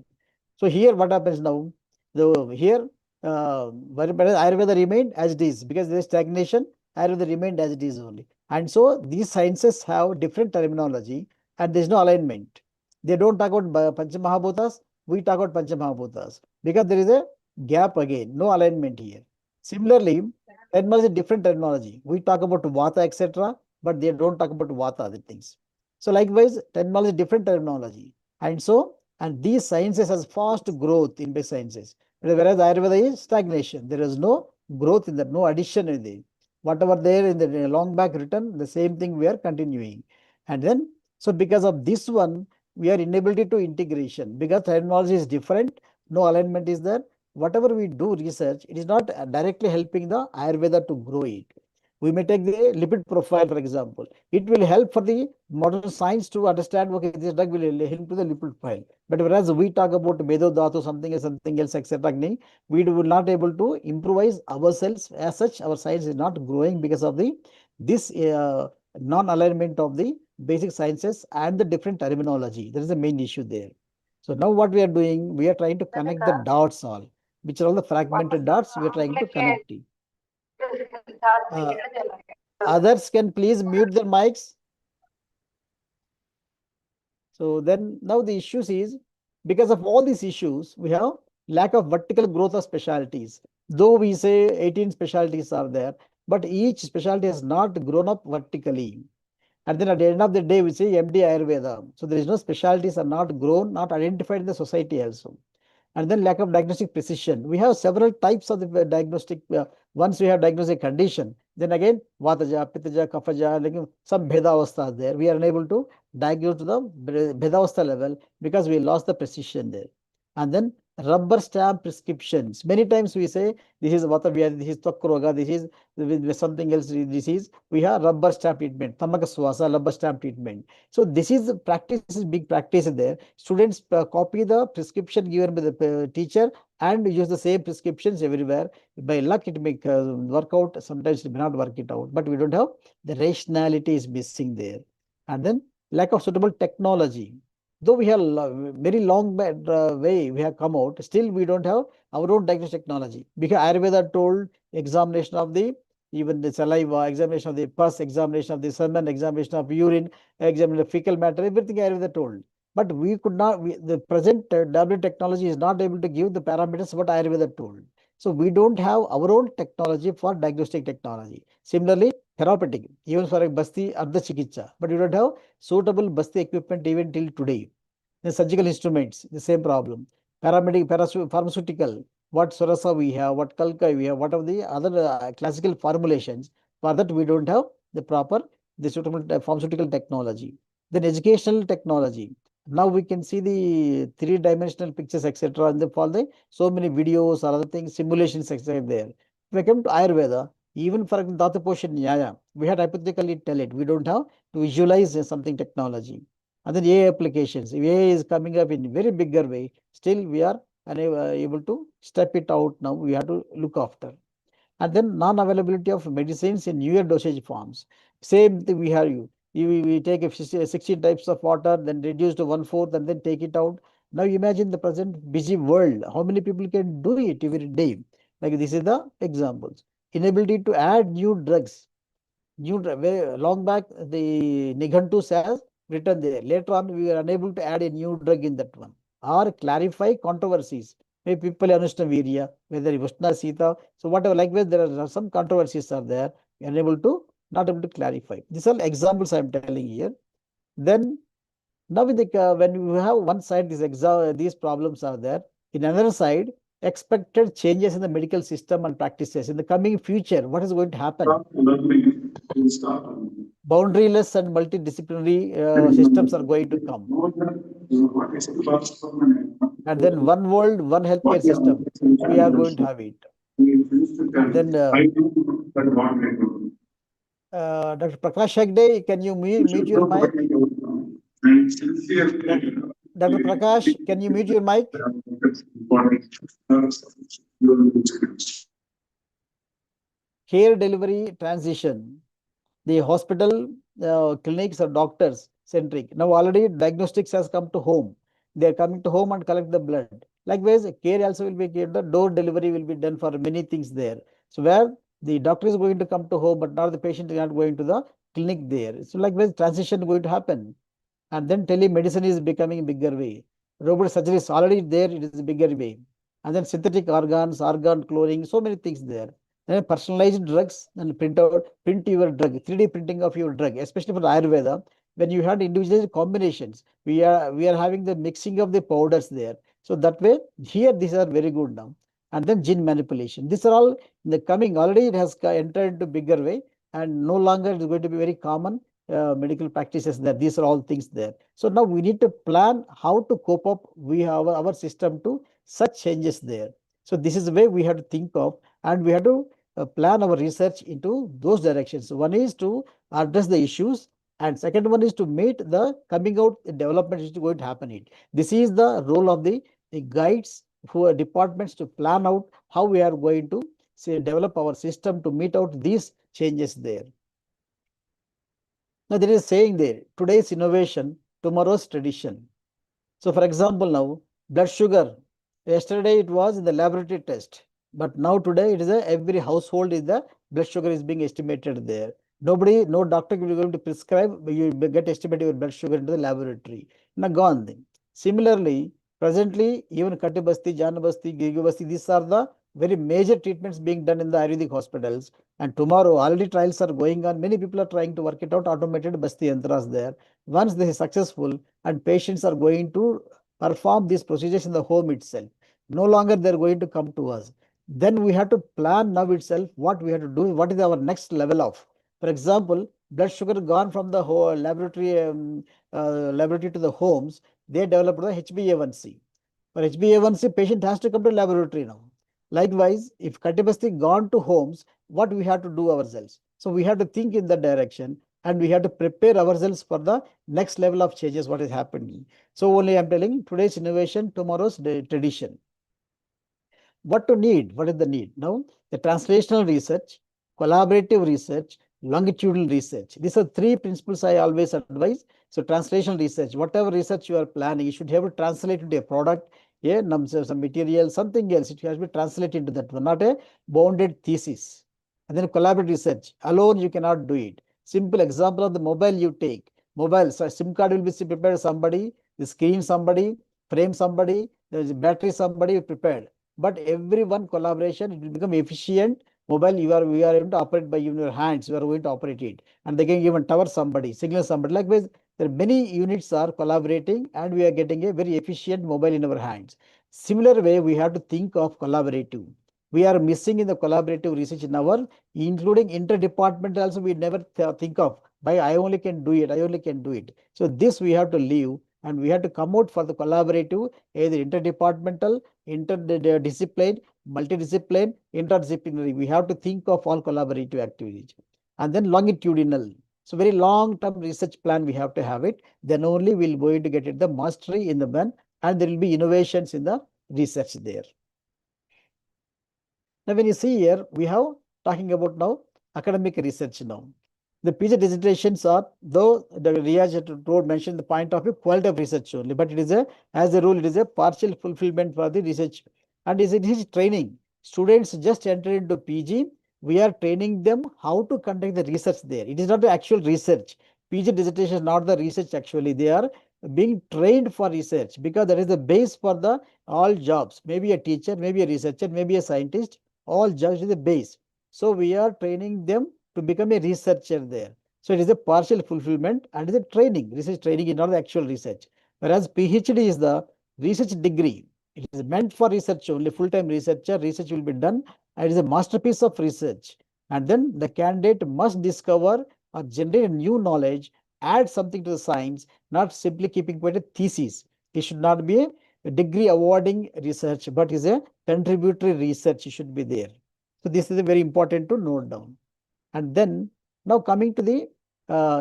So here what happens now? Here Ayurveda remained as it is because there is stagnation. Ayurveda remained as it is only. And so these sciences have different terminology and there is no alignment. They don't talk about Panchamahabhutas, we talk about Panchamahabhutas because there is a gap again, no alignment here. Similarly, terminology different terminology. We talk about Vata, etc., but they don't talk about Vata, other things. So likewise, terminology different terminology. And these sciences has fast growth in basic sciences. Whereas Ayurveda is stagnation. There is no growth in that, no addition in it. Whatever there in the long back written, the same thing we are continuing. And then, so because of this one, we are inability to integration because terminology is different, no alignment is there. Whatever we do research, it is not directly helping the Ayurveda to grow it. We may take the lipid profile, for example. It will help for the modern science to understand, okay, this drug will help to the lipid profile. But whereas we talk about Medo Dhatu, something else, etc., we will not able to improvise ourselves as such. Our science is not growing because of this non-alignment of the basic sciences and the different terminology. There is a main issue there. So now what we are doing, we are trying to connect the dots all, which are all the fragmented dots, we are trying to connect it. Others can please mute their mics. So then now the issues is, because of all these issues, we have lack of vertical growth of specialties. Though we say 18 specialties are there, but each specialty has not grown up vertically. And then at the end of the day, we say MD Ayurveda. So there is no specialties are not grown, not identified in the society also. And then lack of diagnostic precision. We have several types of the diagnostic. Once we have diagnostic condition, then again Vataja, Pittaja, Kaphaja, like some Bheda Avastha there. We are unable to diagnose to the Bhedavastha level because we lost the precision there. And then rubber stamp prescriptions. Many times we say this is Vata Vyadhi, this is Twakroga, this is with something else disease. We have rubber stamp treatment, Tamaka Swasa, rubber stamp treatment. So this is the practice, this is big practice there. Students copy the prescription given by the teacher and use the same prescriptions everywhere. By luck, it may work out. Sometimes it may not work it out, but we don't have the rationality is missing there. And then lack of suitable technology. Though we have very long way we have come out, still we don't have our own diagnostic technology. Because Ayurveda told examination of the even the saliva, examination of the pus, examination of the semen, examination of urine, examination of fecal matter, everything Ayurveda told. But we could not, the present W technology is not able to give the parameters what Ayurveda told. So we don't have our own technology for diagnostic technology. Similarly, therapeutic, even for a Basti Ardha Chikitsa, but you don't have suitable Basti equipment even till today. The surgical instruments, the same problem. Paramedic, pharmaceutical, what Surasa we have, what Kalka we have, what of the other classical formulations. For that, we don't have the proper, the suitable pharmaceutical technology. Then educational technology. Now we can see the three-dimensional pictures, etc. And for the so many videos or other things, simulations, etc. there. If we come to Ayurveda, even for Dhatu Poshan Nyaya, we had hypothetically tell it. We don't have to visualize something technology. And then AI applications. AI is coming up in a very bigger way. Still, we are unable to step it out now. We have to look after. And then non-availability of medicines in newer dosage forms. Same thing we have you. We take 16 types of water, then reduce to 1/4 and then take it out. Now imagine the present busy world. How many people can do it every day? Like this is the examples. Inability to add new drugs. Very long back, the Nighantus has written there. Later on, we were unable to add a new drug in that one. Or clarify controversies. Maybe people understand Virya, whether Vishna Sita. So whatever, likewise, there are some controversies are there. We are unable to, not able to clarify. These are examples I am telling here. Then now with the, when you have one side, these problems are there. In another side, expected changes in the medical system and practices. In the coming future, what is going to happen? Boundaryless and multidisciplinary systems are going to come. And then one world, one healthcare system. We are going to have it. And then Dr. Prakash Hegde, can you mute your mic? Dr. Prakash, can you mute your mic? Care delivery transition. The hospital, clinics or doctors centric. Now already diagnostics has come to home. They are coming to home and collect the blood. Likewise, care also will be given. The door delivery will be done for many things there. So where the doctor is going to come to home, but now the patient is not going to the clinic there. So likewise, transition going to happen. And then telemedicine is becoming a bigger way. Robot surgery is already there, it is a bigger way. And then synthetic organs, organ cloning, so many things there. Then personalized drugs and print your drug, 3D printing of your drug, especially for Ayurveda. When you had individual combinations, we are having the mixing of the powders there. So that way, here these are very good now. And then gene manipulation. These are all in the coming, already it has entered into bigger way, and no longer it is going to be very common medical practices there. These are all things there. So now we need to plan how to cope up we have our system to such changes there. So this is the way we have to think of, and we have to plan our research into those directions. One is to address the issues, and second one is to meet the coming out development which is going to happen. This is the role of the guides who are departments to plan out how we are going to say develop our system to meet out these changes there. Now there is a saying there, today's innovation, tomorrow's tradition. So for example, now blood sugar, yesterday it was in the laboratory test, but now today it is every household is the blood sugar is being estimated there. Nobody, no doctor will be going to prescribe, you get estimated your blood sugar into the laboratory. Now gone then. Similarly, presently even Katibasti, Janabasti, Gigabasti, these are the very major treatments being done in the Ayurvedic hospitals. And tomorrow already trials are going on. Many people are trying to work it out, automated Basti yantras there. Once they are successful and patients are going to perform these procedures in the home itself, no longer they are going to come to us. Then we have to plan now itself what we have to do, what is our next level of. For example, blood sugar gone from the whole laboratory to the homes, they developed the HbA1c. For HbA1c, patient has to come to laboratory now. Likewise, if cardiopathy gone to homes, what we have to do ourselves? So we have to think in that direction, and we have to prepare ourselves for the next level of changes, what is happening. So only I'm telling today's innovation, tomorrow's tradition. What to need? What is the need? Now, the translational research, collaborative research, longitudinal research. These are three principles I always advise. So translational research, whatever research you are planning, you should have to translate into a product, some material, something else. It has to be translated into that one, not a bounded thesis. And then collaborative research. Alone, you cannot do it. Simple example of the mobile you take. Mobile, so SIM card will be prepared somebody, the screen somebody, frame somebody, there is a battery somebody prepared. But everyone collaboration, it will become efficient. Mobile, we are able to operate by your hands, you are going to operate it. And they can even tower somebody, signal somebody. Likewise, there are many units are collaborating and we are getting a very efficient mobile in our hands. Similar way, we have to think of collaborative. We are missing in the collaborative research in our, including interdepartmental also we never think of. By I only can do it, I only can do it. So this we have to leave and we have to come out for the collaborative, either interdepartmental, interdiscipline, multidiscipline, interdisciplinary. We have to think of all collaborative activities. And then longitudinal. So very long-term research plan we have to have it. Then only we'll going to get it the mastery in the man, and there will be innovations in the research there. Now when you see here, we have talking about now academic research now. The PG dissertations are, though the Riyaj mentioned the point of view, quality of research only, but it is a, as a rule, it is a partial fulfillment for the research. And is it is training. Students just enter into PG, we are training them how to conduct the research there. It is not the actual research. PG dissertation is not the research actually. They are being trained for research because that is the base for the all jobs. Maybe a teacher, maybe a researcher, maybe a scientist, all jobs is the base. So we are training them to become a researcher there. So it is a partial fulfillment and it is a training. Research training is not the actual research. Whereas PhD is the research degree. It is meant for research only, full-time researcher, research will be done. And it is a masterpiece of research. And then the candidate must discover or generate new knowledge, add something to the science, not simply keeping quite a thesis. It should not be a degree awarding research, but is a contributory research should be there. So this is a very important to note down. And then now coming to the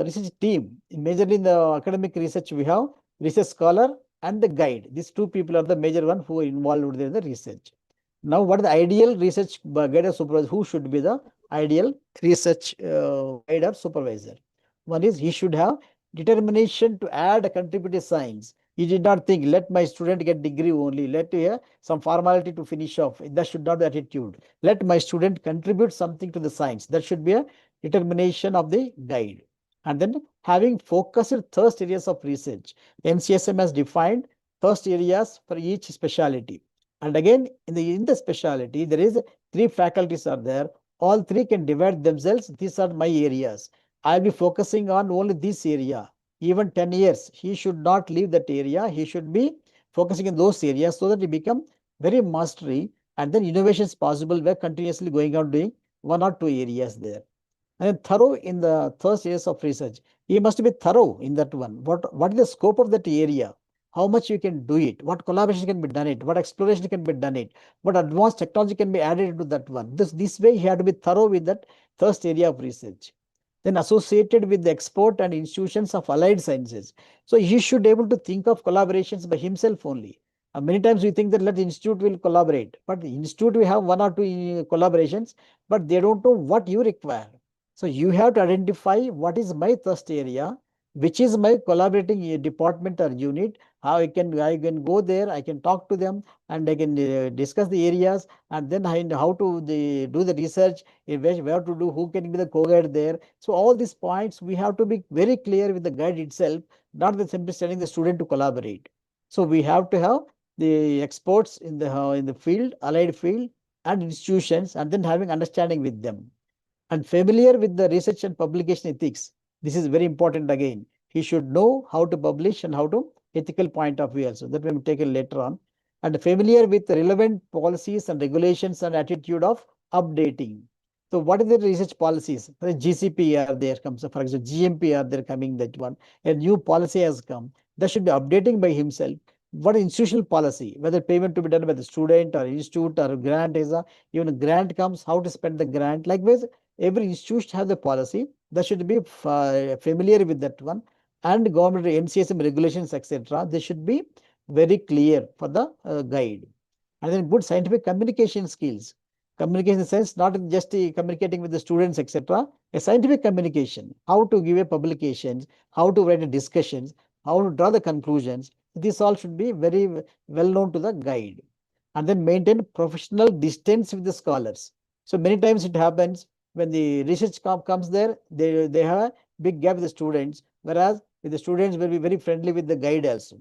research team, majorly in the academic research, we have research scholar and the guide. These two people are the major one who are involved in the research. Now, what is the ideal research guide or supervisor? Who should be the ideal research guide or supervisor? One is he should have determination to add a contributive science. He did not think, let my student get degree only, let some formality to finish off. That should not be the attitude. Let my student contribute something to the science. That should be a determination of the guide. And then having focused thirst areas of research. NCSM has defined thirst areas for each specialty. And again, in the specialty, there is 3 faculties are there. All 3 can divide themselves. These are my areas. I'll be focusing on only this area. Even 10 years, he should not leave that area. He should be focusing in those areas so that he become very mastery, and then innovation is possible. We're continuously going on doing 1 or 2 areas there. And then thorough in the third areas of research. He must be thorough in that one. What is the scope of that area? How much you can do it? What collaboration can be done it? What exploration can be done it? What advanced technology can be added into that one? This way he had to be thorough with that third area of research. Then associated with the expert and institutions of allied sciences. So he should be able to think of collaborations by himself only. Many times we think that let the institute will collaborate, but the institute will have 1 or 2 collaborations, but they don't know what you require. So you have to identify what is my thirst area, which is my collaborating department or unit, how I can go there, I can talk to them, and I can discuss the areas, and then how to do the research, where to do, who can be the co-guide there. So all these points, we have to be very clear with the guide itself, not simply telling the student to collaborate. So we have to have the experts in the field, allied field, and institutions, and then having understanding with them. And familiar with the research and publication ethics. This is very important again. He should know how to publish and how to ethical point of view also. That will be taken later on. And familiar with relevant policies and regulations and attitude of updating. So what is the research policies? The GCP are there comes, for example, GMP are there coming that one. A new policy has come. That should be updating by himself. What institutional policy, whether payment to be done by the student or institute or grant is a, even a grant comes, how to spend the grant. Likewise, every institute has the policy that should be familiar with that one, and government NCSM regulations, etc. They should be very clear for the guide. And then good scientific communication skills. Communication in the sense not just communicating with the students, etc. A scientific communication, how to give a publications, how to write a discussions, how to draw the conclusions. This all should be very well known to the guide. And then maintain professional distance with the scholars. So many times it happens when the research comes there, they have a big gap with the students, whereas the students will be very friendly with the guide also.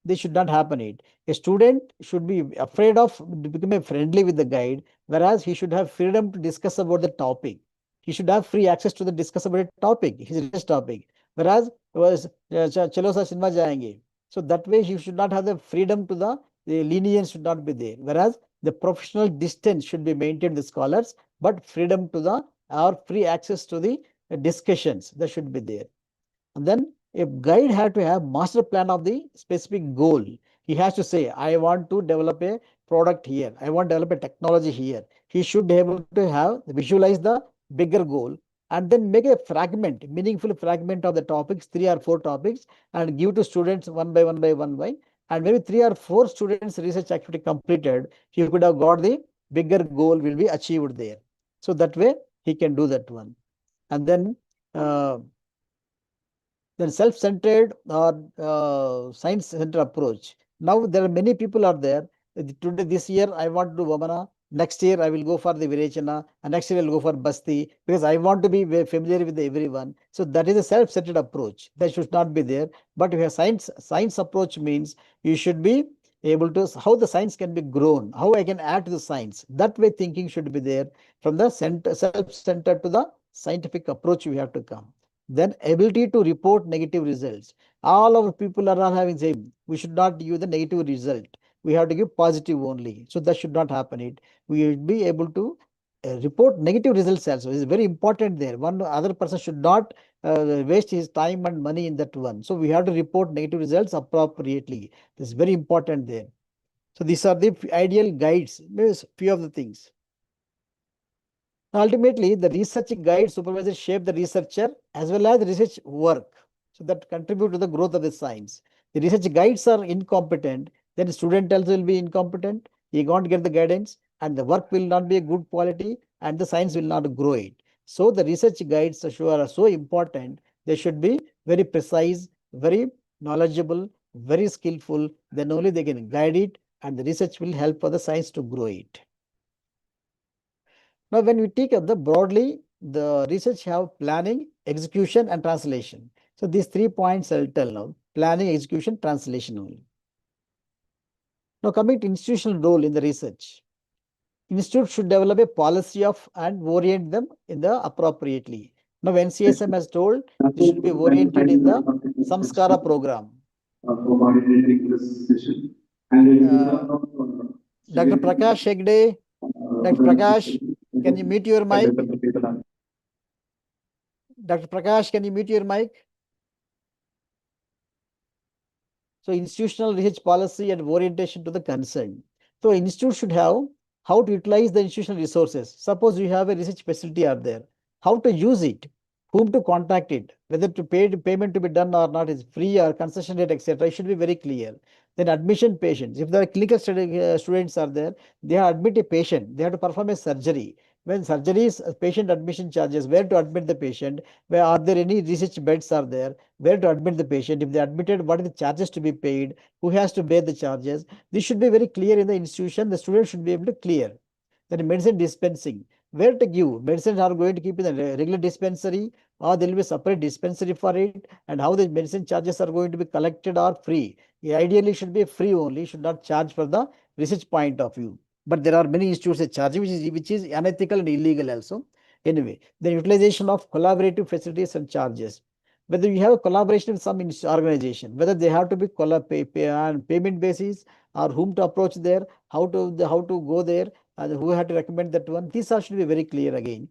This should not happen it. A student should be afraid of becoming friendly with the guide, whereas he should have freedom to discuss about the topic. He should have free access to the discuss about a topic, his research topic. Whereas was chalo sa cinema jayenge. So that way he should not have the freedom to the lenience should not be there. Whereas the professional distance should be maintained with scholars, but freedom to the or free access to the discussions that should be there. And then a guide had to have master plan of the specific goal. He has to say, I want to develop a product here. I want to develop a technology here. He should be able to have visualize the bigger goal and then make a fragment, meaningful fragment of the topics, 3 or 4 topics, and give to students one by one. And maybe 3 or 4 students research activity completed, he could have got the bigger goal will be achieved there. So that way he can do that one. And then self-centered or science-centered approach. Now there are many people are there. Today, this year, I want to do Vamana. Next year, I will go for the Virechana. And next year, I will go for Basti because I want to be very familiar with everyone. So that is a self-centered approach. That should not be there. But if a science approach means you should be able to how the science can be grown, how I can add to the science. That way thinking should be there. From the self-centered to the scientific approach, we have to come. Then ability to report negative results. All our people are not having same. We should not give the negative result. We have to give positive only. So that should not happen. We will be able to report negative results also. It's very important there. One other person should not waste his time and money in that one. So we have to report negative results appropriately. This is very important there. So these are the ideal guides. There's few of the things. Ultimately, the research guide supervisor shape the researcher as well as the research work. So that contribute to the growth of the science. The research guides are incompetent, then the student also will be incompetent. He can't get the guidance and the work will not be a good quality and the science will not grow it. So the research guides are so important. They should be very precise, very knowledgeable, very skillful. Then only they can guide it and the research will help for the science to grow it. Now, when we take up the broadly, the research have planning, execution, and translation. So these 3 points I'll tell now: planning, execution, translation only. Now, coming to institutional role in the research, institute should develop a policy of and orient them in the appropriately. Now, NCSM has told they should be oriented in the Samskara program. Dr. Prakash Hegde, Dr. Prakash, can you mute your mic? Dr. Prakash, can you mute your mic? So institutional research policy and orientation to the concern. So institute should have how to utilize the institutional resources. Suppose you have a research facility out there, how to use it, whom to contact it, whether to pay payment to be done or not is free or concession rate, etc. It should be very clear. Then admission patients. If there are clinical students are there, they have admit a patient. They have to perform a surgery. When surgeries, patient admission charges, where to admit the patient, where are there any research beds are there, where to admit the patient, if they admitted, what are the charges to be paid, who has to bear the charges. This should be very clear in the institution. The student should be able to clear. Then medicine dispensing, where to give. Medicines are going to keep in the regular dispensary or there will be a separate dispensary for it, and how the medicine charges are going to be collected or free. Ideally should be free only, should not charge for the research point of view. But there are many institutes that charge, which is unethical and illegal also. Anyway, the utilization of collaborative facilities and charges. Whether you have a collaboration with some organization, whether they have to be on payment basis or whom to approach there, how to go there, who had to recommend that one. These all should be very clear again.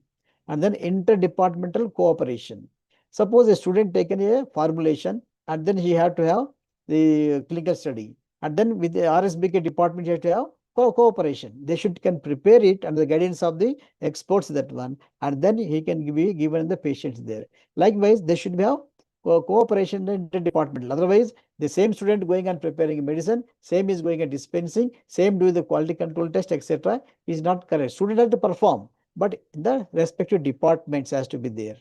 and then interdepartmental cooperation. Suppose a student taken a formulation and then he had to have the clinical study, and then with the RSBK department he had to have cooperation. They can prepare it under the guidance of the experts, that one, and then he can be given the patients there. Likewise, they should have cooperation interdepartmental. Otherwise, the same student going and preparing medicine, same is going and dispensing, same doing the quality control test, etc. is not correct. Student has to perform, but the respective departments has to be there.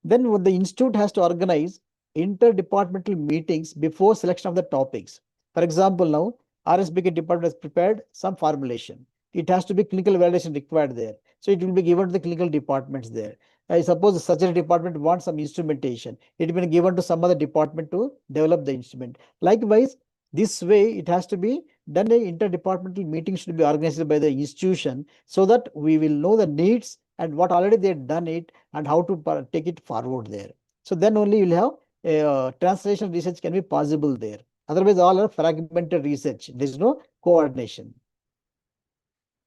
Then what the institute has to organize interdepartmental meetings before selection of the topics. For example, now RSBK department has prepared some formulation. It has to be clinical validation required there. So it will be given to the clinical departments there. I suppose the surgery department wants some instrumentation. It will be given to some other department to develop the instrument. Likewise, this way it has to be done. A interdepartmental meeting should be organized by the institution so that we will know the needs and what already they have done it and how to take it forward there. So then only you'll have translation research can be possible there. Otherwise, all are fragmented research. There is no coordination.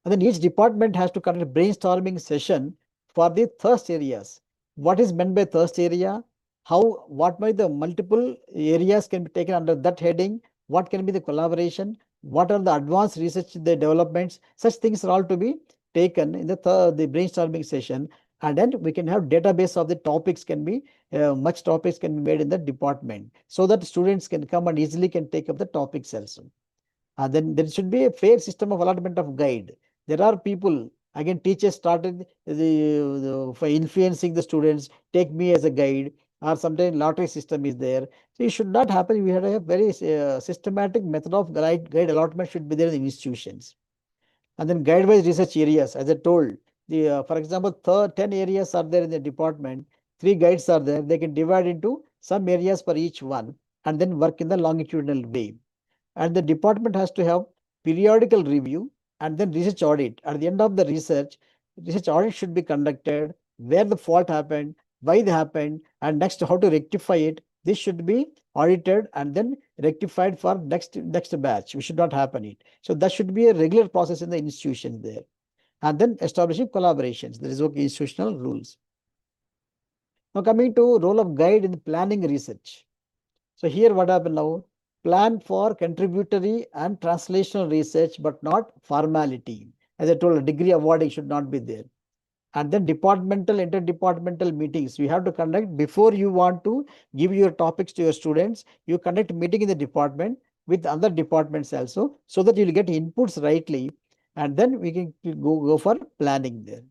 And then each department has to conduct a brainstorming session for the thirst areas. What is meant by thirst area? What might the multiple areas can be taken under that heading? What can be the collaboration? What are the advanced research, the developments? Such things are all to be taken in the brainstorming session, and then we can have database of the topics can be much topics can be made in the department, so that students can come and easily can take up the topics also. Then there should be a fair system of allotment of guide. There are people, again, teachers started for influencing the students, take me as a guide, or sometimes lottery system is there. So it should not happen. We had a very systematic method of guide allotment should be there in the institutions. And then guide-wise research areas, as I told, for example, 10 areas are there in the department, 3 guides are there. They can divide into some areas for each one and then work in the longitudinal way. And the department has to have periodical review and then research audit. At the end of the research audit should be conducted, where the fault happened, why it happened, and next how to rectify it. This should be audited and then rectified for next batch. We should not happen it. So that should be a regular process in the institution there. And then establishing collaborations. There is okay institutional rules. Now coming to role of guide in planning research. So here what happened now? Plan for contributory and translational research, but not formality. As I told, degree awarding should not be there. And then departmental, interdepartmental meetings you have to conduct before you want to give your topics to your students. You conduct meeting in the department with other departments also, so that you will get inputs rightly, and then we can go for planning there.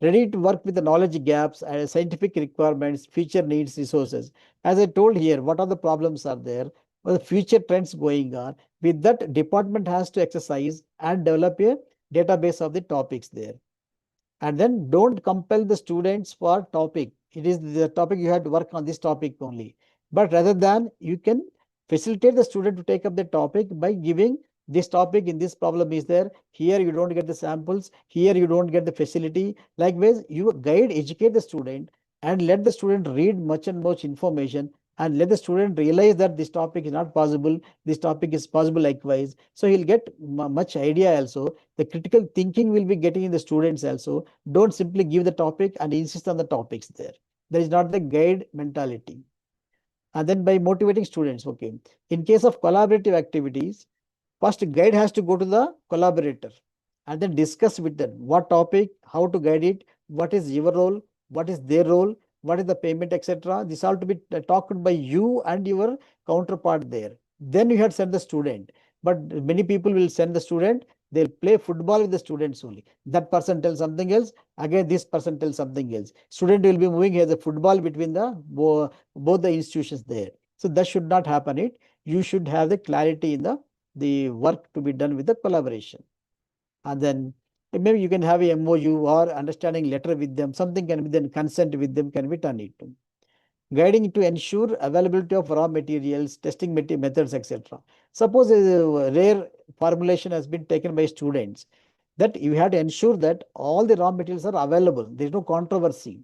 Ready to work with the knowledge gaps and scientific requirements, future needs, resources. As I told here, what are the problems are there? What are the future trends going on? With that, department has to exercise and develop a database of the topics there. And then don't compel the students for topic. It is the topic you have to work on this topic only. But rather than, you can facilitate the student to take up the topic by giving this topic in this problem is there. Here you don't get the samples. Here you don't get the facility. Likewise, you guide, educate the student and let the student read much and much information, and let the student realize that this topic is not possible. This topic is possible likewise. So he'll get much idea also. The critical thinking will be getting in the students also. Don't simply give the topic and insist on the topics there. There is not the guide mentality. And then by motivating students, okay. In case of collaborative activities, first guide has to go to the collaborator and then discuss with them what topic, how to guide it, what is your role, what is their role, what is the payment, etc. This all to be talked by you and your counterpart there. Then you had sent the student. But many people will send the student, they'll play football with the students only. That person tells something else, again this person tells something else. Student will be moving as a football between the both the institutions there. So that should not happen. You should have the clarity in the work to be done with the collaboration. And then maybe you can have a MOU or understanding letter with them. Something can be then consent with them can be done it. Guiding to ensure availability of raw materials, testing methods, etc. Suppose a rare formulation has been taken by students, that you have to ensure that all the raw materials are available. There is no controversy.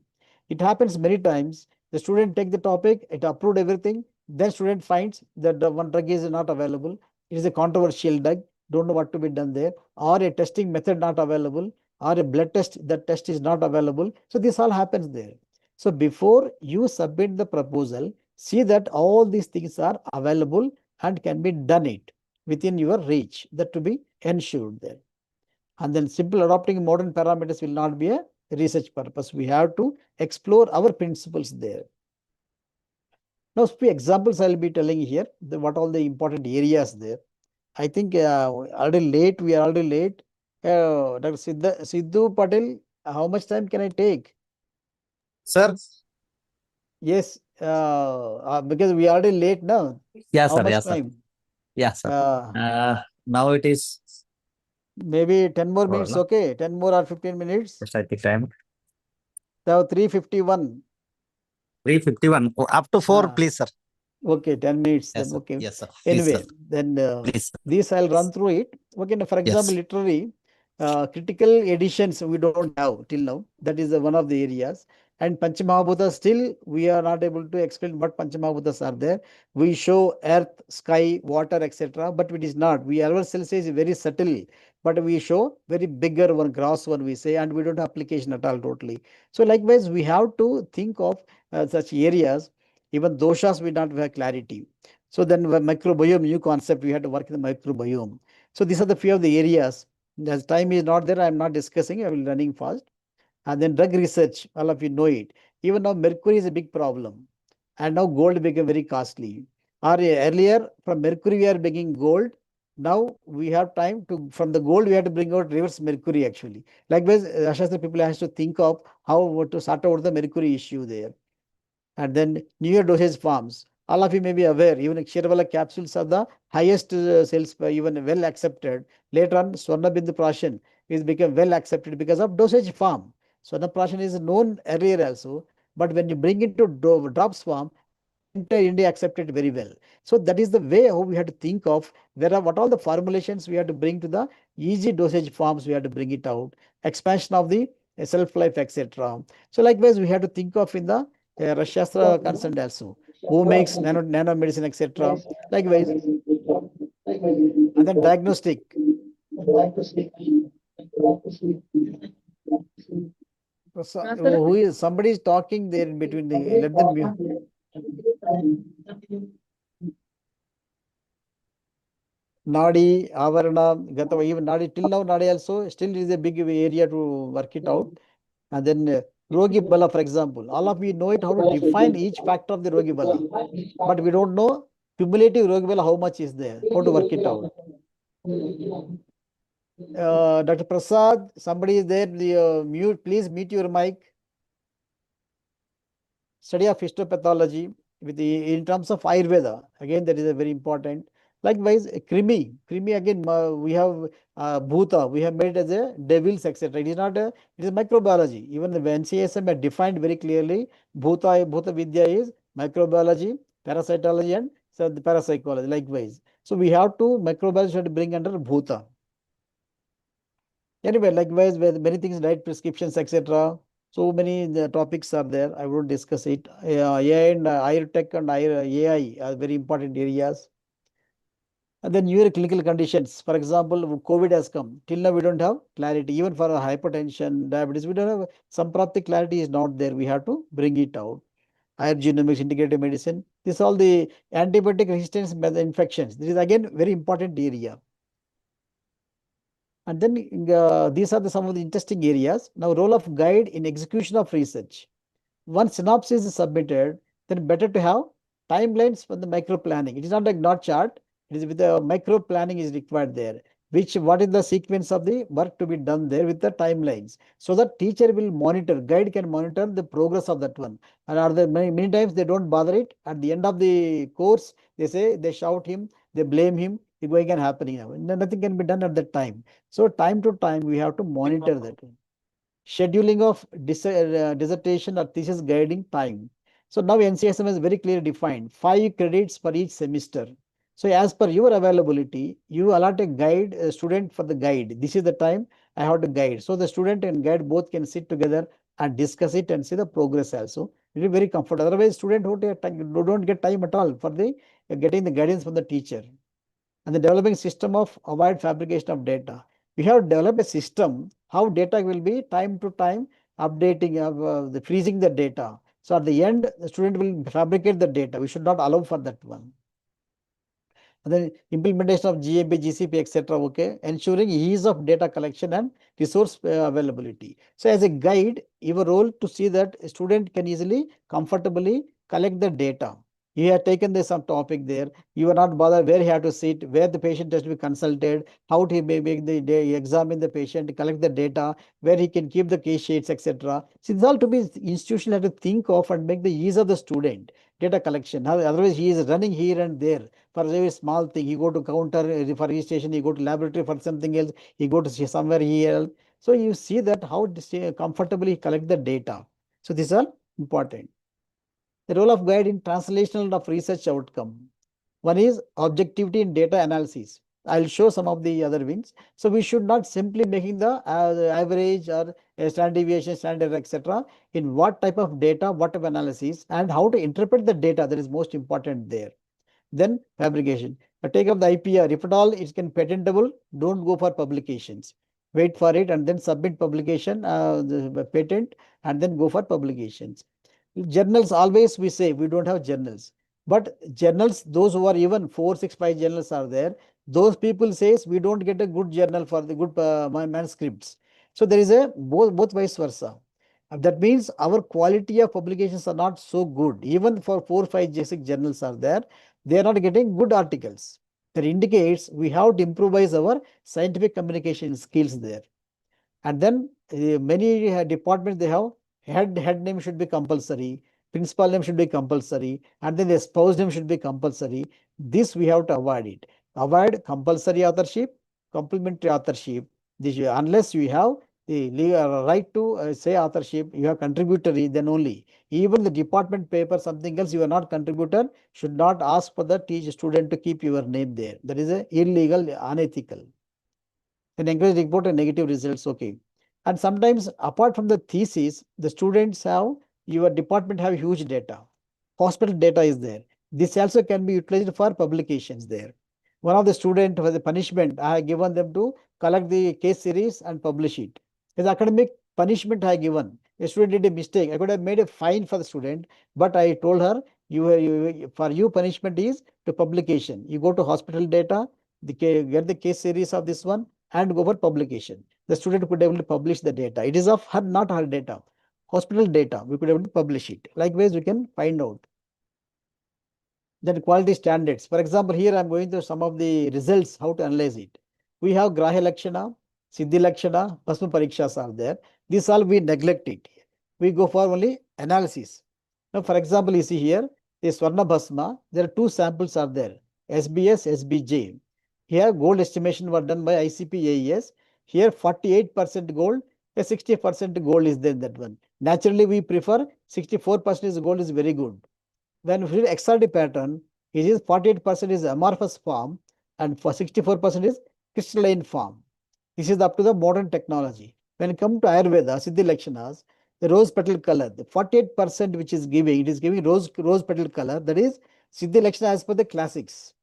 It happens many times. The student take the topic, it approved everything. Then student finds that the one drug is not available. It is a controversial drug. Don't know what to be done there, or a testing method not available. or a blood test, that test is not available. So this all happens there. So before you submit the proposal, see that all these things are available and can be done it within your reach, that to be ensured there. And then simple adopting modern parameters will not be a research purpose. We have to explore our principles there. Now, few examples I'll be telling here, what all the important areas there. I think already late, we are already late. Dr. Sidhu Patel, how much time can I take? Sir, Yes, because we are already late now. yeah, How sir, much yeah, sir. time? Yeah, sir. Now it is Maybe 10 more minutes, no? okay? 10 more or 15 minutes. Just I think time. Now 3:51. 3:51. Up to 4, Ah. please, sir. Okay, 10 minutes Yes, then, sir. okay. Yes, sir. Please, Anyway, sir. then Please. these I'll run through it. Okay, now for example, Yes. literary, critical editions we don't have till now. That is one of the areas. And Panchamahabhutas, still we are not able to explain what Panchamahabhutas are there. We show earth, sky, water, etc. But it is not. We ourselves say is very subtle, but we show very bigger one, gross one we say, and we don't have application at all totally. So likewise, we have to think of such areas. Even doshas we not have clarity. So then microbiome, new concept, we had to work in the microbiome. So these are the few of the areas. As time is not there, I am not discussing, I will running fast. And then drug research, all of you know it. Even now mercury is a big problem. And now gold became very costly. Or earlier from mercury we are making gold. Now we have time to, from the gold we have to bring out reverse mercury actually. Likewise, Ashastra people has to think of how to sort out the mercury issue there. And then newer dosage forms. All of you may be aware, even Ksherbala capsules are the highest sales, even well accepted. Later on, Swarnabindu Prashan is become well accepted because of dosage form. Swarnaprashan is known earlier also, but when you bring it to drops form, entire India accepted very well. So that is the way how we have to think of where are what all the formulations we have to bring to the easy dosage forms we have to bring it out, expansion of the shelf life, etc. So likewise, we have to think of in the Rashastra concerned also, who makes nanomedicine, etc. Likewise, and then diagnostic. Who is somebody is talking there in between? Let them mute. Nadi, Avarana, Gatava, even Nadi, till now Nadi also still is a big area to work it out. And then Rogi Bala, for example, all of you know it, how to define each factor of the Rogi Bala. But we don't know cumulative Rogi Bala, how much is there, how to work it out. Dr. Prasad, somebody is there, mute, please mute your mic. Study of histopathology with the, in terms of Ayurveda, again that is a very important. Likewise, Krimi again, we have Bhuta, we have made it as a devils, etc. It is not a, it is microbiology. Even the NCSM had defined very clearly, Bhuta Vidya is microbiology, parasitology and so the parapsychology, likewise. So we have to, microbiology should bring under Bhuta. Anyway, likewise, with many things, diet prescriptions, etc. So many topics are there. I won't discuss it. AI and Ayurtech and AI are very important areas. And then newer clinical conditions. For example, COVID has come. Till now, we don't have clarity. Even for hypertension, diabetes, we don't have some practical clarity is not there. We have to bring it out. Higher genomics, integrative medicine. This all the antibiotic resistance infections. This is again very important area. And then these are some of the interesting areas. Now, role of guide in execution of research. Once synopsis is submitted, then better to have timelines for the micro planning. It is not like not chart. It is with the micro planning is required there. What is the sequence of the work to be done there with the timelines, so that teacher will monitor, guide can monitor the progress of that one. And are there many times they don't bother it at the end of the course, they say, they shout him, they blame him, it's going and happening now. Nothing can be done at that time. So time to time we have to monitor that. Scheduling of dissertation or thesis guiding time. So now NCSM is very clearly defined 5 credits for each semester. So as per your availability, you allot a guide, a student for the guide. This is the time I have to guide. So the student and guide both can sit together and discuss it and see the progress also. It is very comfortable. Otherwise, student don't get time at all for the getting the guidance from the teacher. And the developing system of avoid fabrication of data. We have developed a system how data will be time to time updating, freezing the data. So at the end, the student will fabricate the data. We should not allow for that one. And then implementation of GMP, GCP, etc. Okay, ensuring ease of data collection and resource availability. So as a guide, your role to see that a student can easily, comfortably collect the data. You have taken this some topic there. You are not bothered where he have to sit, where the patient has to be consulted, how to make the day, examine the patient, collect the data, where he can keep the case sheets, etc. So this all to be institution have to think of and make the ease of the student data collection. Otherwise, he is running here and there for a very small thing. He go to counter for registration, he go to laboratory for something else, he go to somewhere here. So you see that how to comfortably collect the data. So these are important. The role of guide in translational of research outcome. One is objectivity in data analysis. I'll show some of the other wings. So we should not simply making the average or standard deviation, standard, etc. In what type of data, what type of analysis, and how to interpret the data. That is most important there. Then fabrication. Take up the IPR. If at all it can patentable, don't go for publications. Wait for it and then submit publication, the patent, and then go for publications. Journals, always we say we don't have journals, but journals, those who are even 4, 6, 5 journals are there, those people says we don't get a good journal for the good manuscripts. So there is a both vice versa. That means our quality of publications are not so good. Even for 4, 5 basic journals are there, they are not getting good articles. That indicates we have to improvise our scientific communication skills there. And then many departments, they have head name should be compulsory, principal name should be compulsory, and then the spouse name should be compulsory. This we have to avoid it. Avoid compulsory authorship, complementary authorship. This, unless you have the legal right to say authorship, you have contributory, then only. Even the department paper, something else, you are not contributor, should not ask for the teacher student to keep your name there. That is illegal, unethical. Then encourage report and negative results, okay. And sometimes apart from the thesis, the students have, your department have huge data. Hospital data is there. This also can be utilized for publications there. One of the student was a punishment, I have given them to collect the case series and publish it. As academic punishment I have given. A student did a mistake. I could have made a fine for the student, but I told her, for you punishment is to publication. You go to hospital data, get the case series of this one, and go for publication. The student could able to publish the data. It is of her, not her data. Hospital data, we could able to publish it. Likewise, we can find out. Then quality standards. For example, here I am going to some of the results, how to analyze it. We have Grahya Lakshana, Siddhi Lakshana, Bhasma Parikshas are there. This all we neglect it. We go for only analysis. Now, for example, you see here, the Swarna Bhasma, there are 2 samples are there, SBS, SBJ. Here, gold estimation were done by ICP AES. Here, 48% gold, 60% gold is there in that one. Naturally, we prefer 64% gold is very good. When we read XRD pattern, it is 48% is amorphous form and for 64% is crystalline form. This is up to the modern technology. When it comes to Ayurveda, Siddhi Lakshanas, the rose petal color, the 48% which is giving, it is giving rose petal color, that is Siddhi Lakshana as per the classics.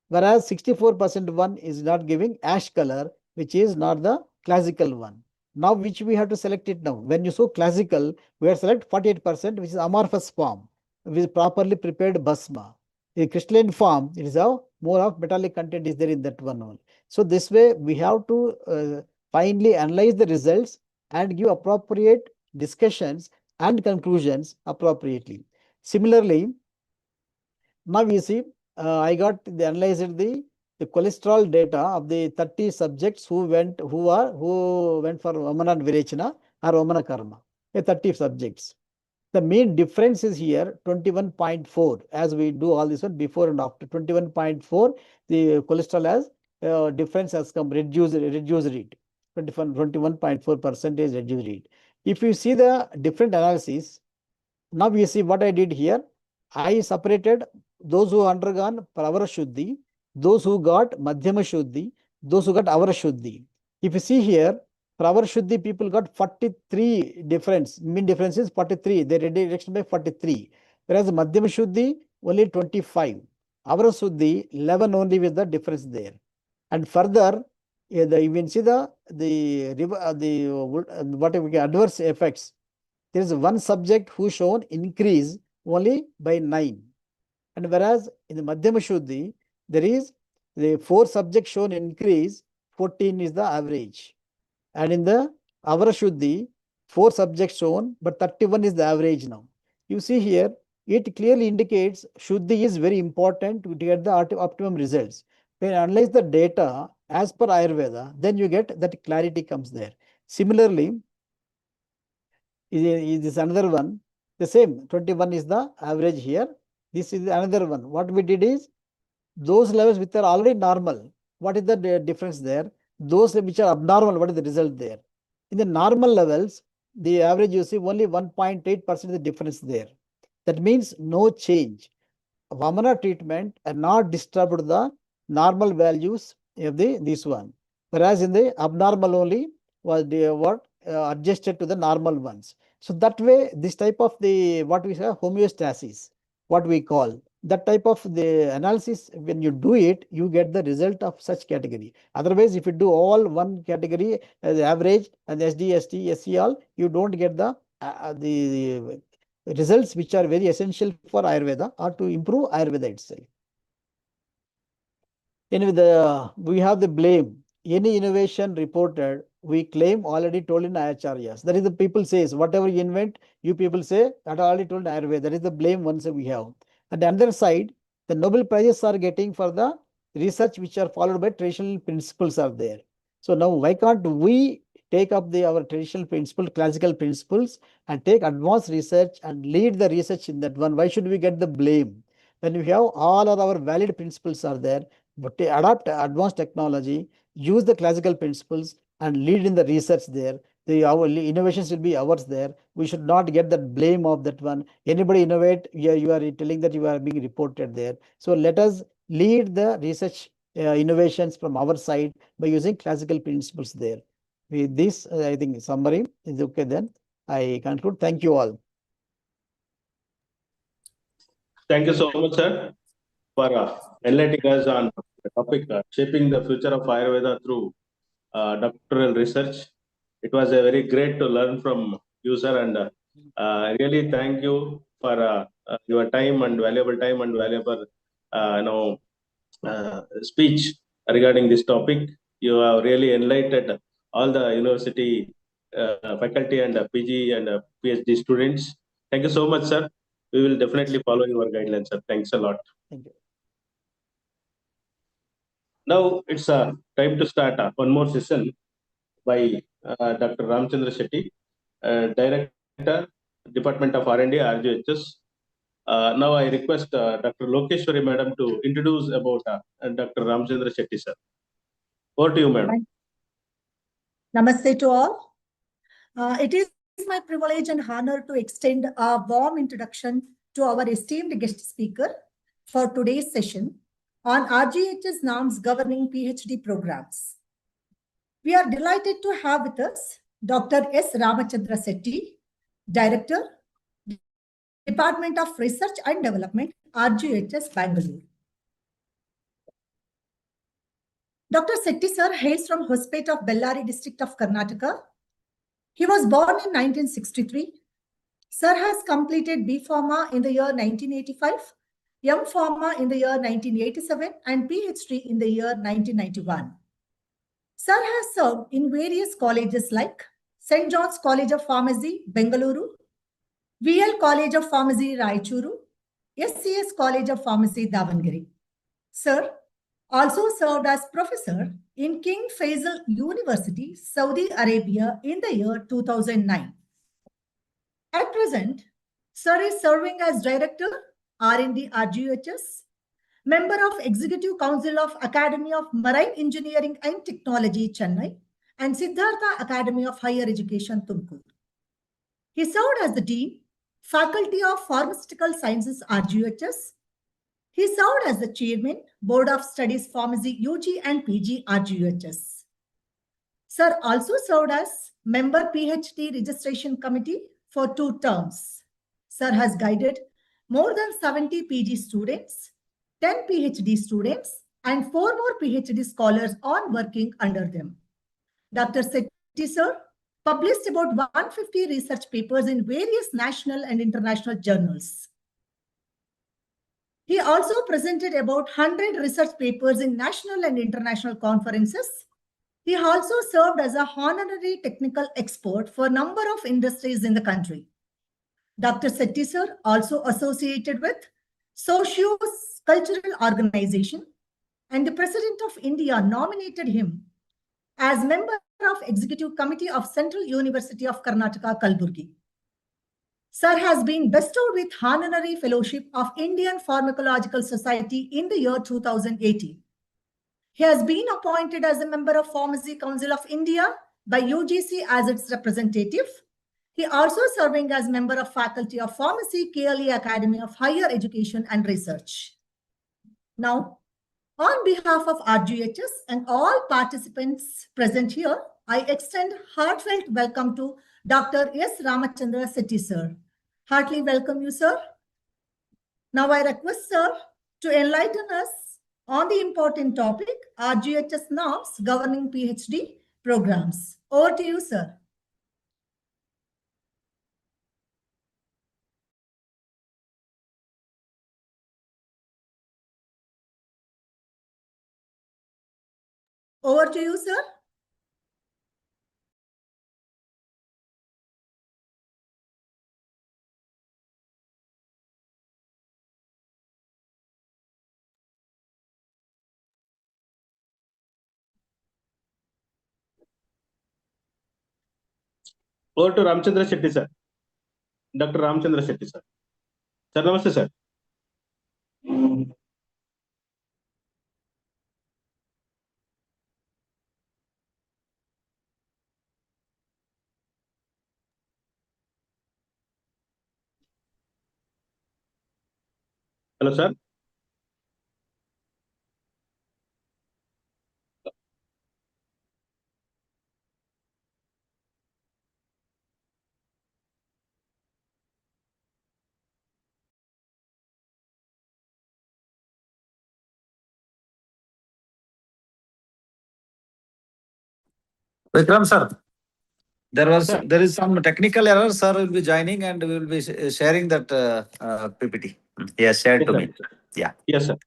Whereas 64% one is not giving ash color, which is not the classical one. Now, which we have to select it now. When you show classical, we have to select 48%, which is amorphous form, with properly prepared bhasma. In crystalline form, it is a more of metallic content is there in that one only. So this way, we have to finally analyze the results and give appropriate discussions and conclusions appropriately. Similarly, now we see, I got the analyzed the cholesterol data of the 30 subjects who went for Vamana and Virechana or Vamana Karma. 30 subjects. The main difference is here 21.4. As we do all this one before and after 21.4, the cholesterol has difference has come reduced it. 21.4% reduced it. If you see the different analysis, now we see what I did here. I separated those who undergone Pravara Shuddhi, those who got Madhyama Shuddhi, those who got Avara Shuddhi. If you see here, Pravara Shuddhi people got 43 difference, mean difference is 43, they reduction by 43. Whereas Madhyama Shuddhi only 25. Avara Shuddhi 11 only with the difference there. And further, you can see what we get adverse effects. There is one subject who shown increase only by 9. And whereas in the Madhyama Shuddhi, there is the 4 subjects shown increase, 14 is the average. And in the Avara Shuddhi, 4 subjects shown, but 31 is the average now. You see here, it clearly indicates Shuddhi is very important to get the optimum results. When you analyze the data as per Ayurveda, then you get that clarity comes there. Similarly, is this another one, the same 21 is the average here. This is another one. What we did is, those levels which are already normal, what is the difference there? Those which are abnormal, what is the result there? In the normal levels, the average you see only 1.8% the difference there. That means no change. Vamana treatment are not disturbed the normal values of this one. Whereas in the abnormal only was adjusted to the normal ones. So that way, this type of the what we say homeostasis, what we call that type of the analysis, when you do it, you get the result of such category. Otherwise, if you do all one category as average and SD, ST, SC all, you don't get the results which are very essential for Ayurveda or to improve Ayurveda itself. Anyway, we have the blame. Any innovation reported, we claim already told in Acharyas. That is the people says, whatever you invent, you people say, that already told in Ayurveda. That is the blame once we have. On the other side, the Nobel Prizes are getting for the research which are followed by traditional principles are there. So now why can't we take up our traditional principle, classical principles, and take advanced research and lead the research in that one? Why should we get the blame? When we have all of our valid principles are there, but to adopt advanced technology, use the classical principles and lead in the research there. Our innovations will be ours there. We should not get the blame of that one. Anybody innovate, you are telling that you are being reported there. So let us lead the research innovations from our side by using classical principles there. With this, I think summary is okay then. I conclude. Thank you all. Thank you so much, sir, for enlightening us on the topic shaping the future of Ayurveda through doctoral research. It was a very great to learn from you, sir, and really thank you for your time and valuable speech regarding this topic. You have really enlightened all the university faculty and PG and PhD students. Thank you so much, sir. We will definitely follow your guidelines, sir. Thanks a lot. Thank you. Now it's time to start one more session by Dr. Ramchandra Shetty, Director, Department of R&D, RGUHS. Now I request Dr. Lokeshwari Madam to introduce about Dr. Ramchandra Shetty, sir. Over to you, Madam. Namaste to all. It is my privilege and honor to extend a warm introduction to our esteemed guest speaker for today's session on RGUHS norms governing PhD programs. We are delighted to have with us Dr. S. Ramachandra Setty, Director, Department of Research and Development, RGUHS, Bangalore. Dr. Setty sir hails from Hospet of Bellary district of Karnataka. He was born in 1963. Sir has completed B Pharma in the year 1985, M Pharma in the year 1987, and PhD in the year 1991. Sir has served in various colleges like St. John's College of Pharmacy, Bengaluru, VL College of Pharmacy, Raichuru, SCS College of Pharmacy, Davangere. Sir also served as professor in King Faisal University, Saudi Arabia in the year 2009. At present, Sir is serving as Director, R&D RGUHS, member of Executive Council of Academy of Marine Engineering and Technology, Chennai, and Siddhartha Academy of Higher Education, Tumkur. He served as the Dean, Faculty of Pharmaceutical Sciences, RGUHS. He served as the Chairman, Board of Studies Pharmacy, UG and PG, RGUHS. Sir also served as member PhD Registration Committee for 2 terms. Sir has guided more than 70 PG students, 10 PhD students, and 4 more PhD scholars on working under them. Dr. Sethi sir published about 150 research papers in various national and international journals. He also presented about 100 research papers in national and international conferences. He also served as a honorary technical expert for a number of industries in the country. Dr. Sethi sir also associated with socio-cultural organization, and the President of India nominated him as member of Executive Committee of Central University of Karnataka, Kalburgi. Sir has been bestowed with Honorary Fellowship of Indian Pharmacological Society in the year 2018. He has been appointed as a member of Pharmacy Council of India by UGC as its representative. He also serving as member of Faculty of Pharmacy, KLE Academy of Higher Education and Research. Now, on behalf of RGUHS and all participants present here, I extend heartfelt welcome to Dr. S. Ramachandra Sethi sir. Heartily welcome you, sir. Now I request sir to enlighten us on the important topic, RGUHS norms governing PhD programs. Over to you, sir. Over to you, sir. Over to Ramchandra Shetty, sir. Dr. Ramchandra Shetty, sir. Sir, namaste, sir. Hello, sir. Vikram sir, Sir. there is some technical error. Sir will be joining and we will be sharing that PPT. He has shared Yes, to sir. me. Yeah. Yes, sir.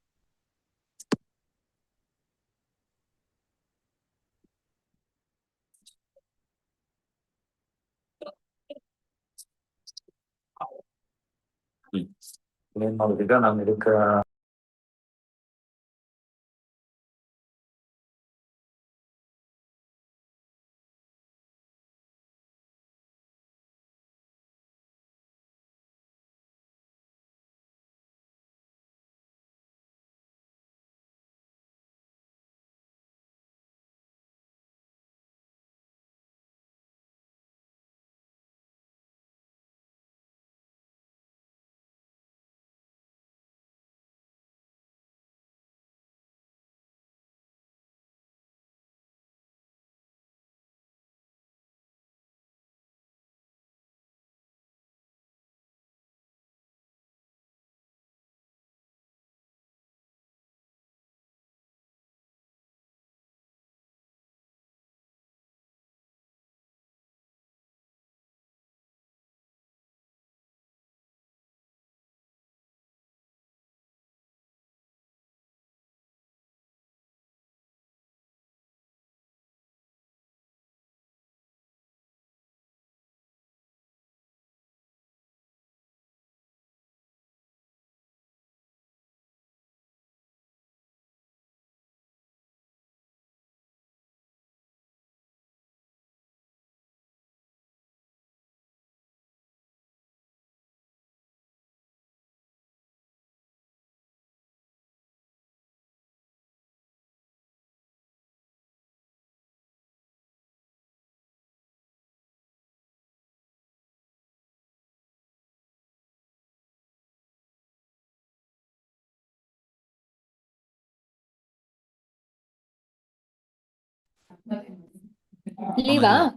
Leave, ah?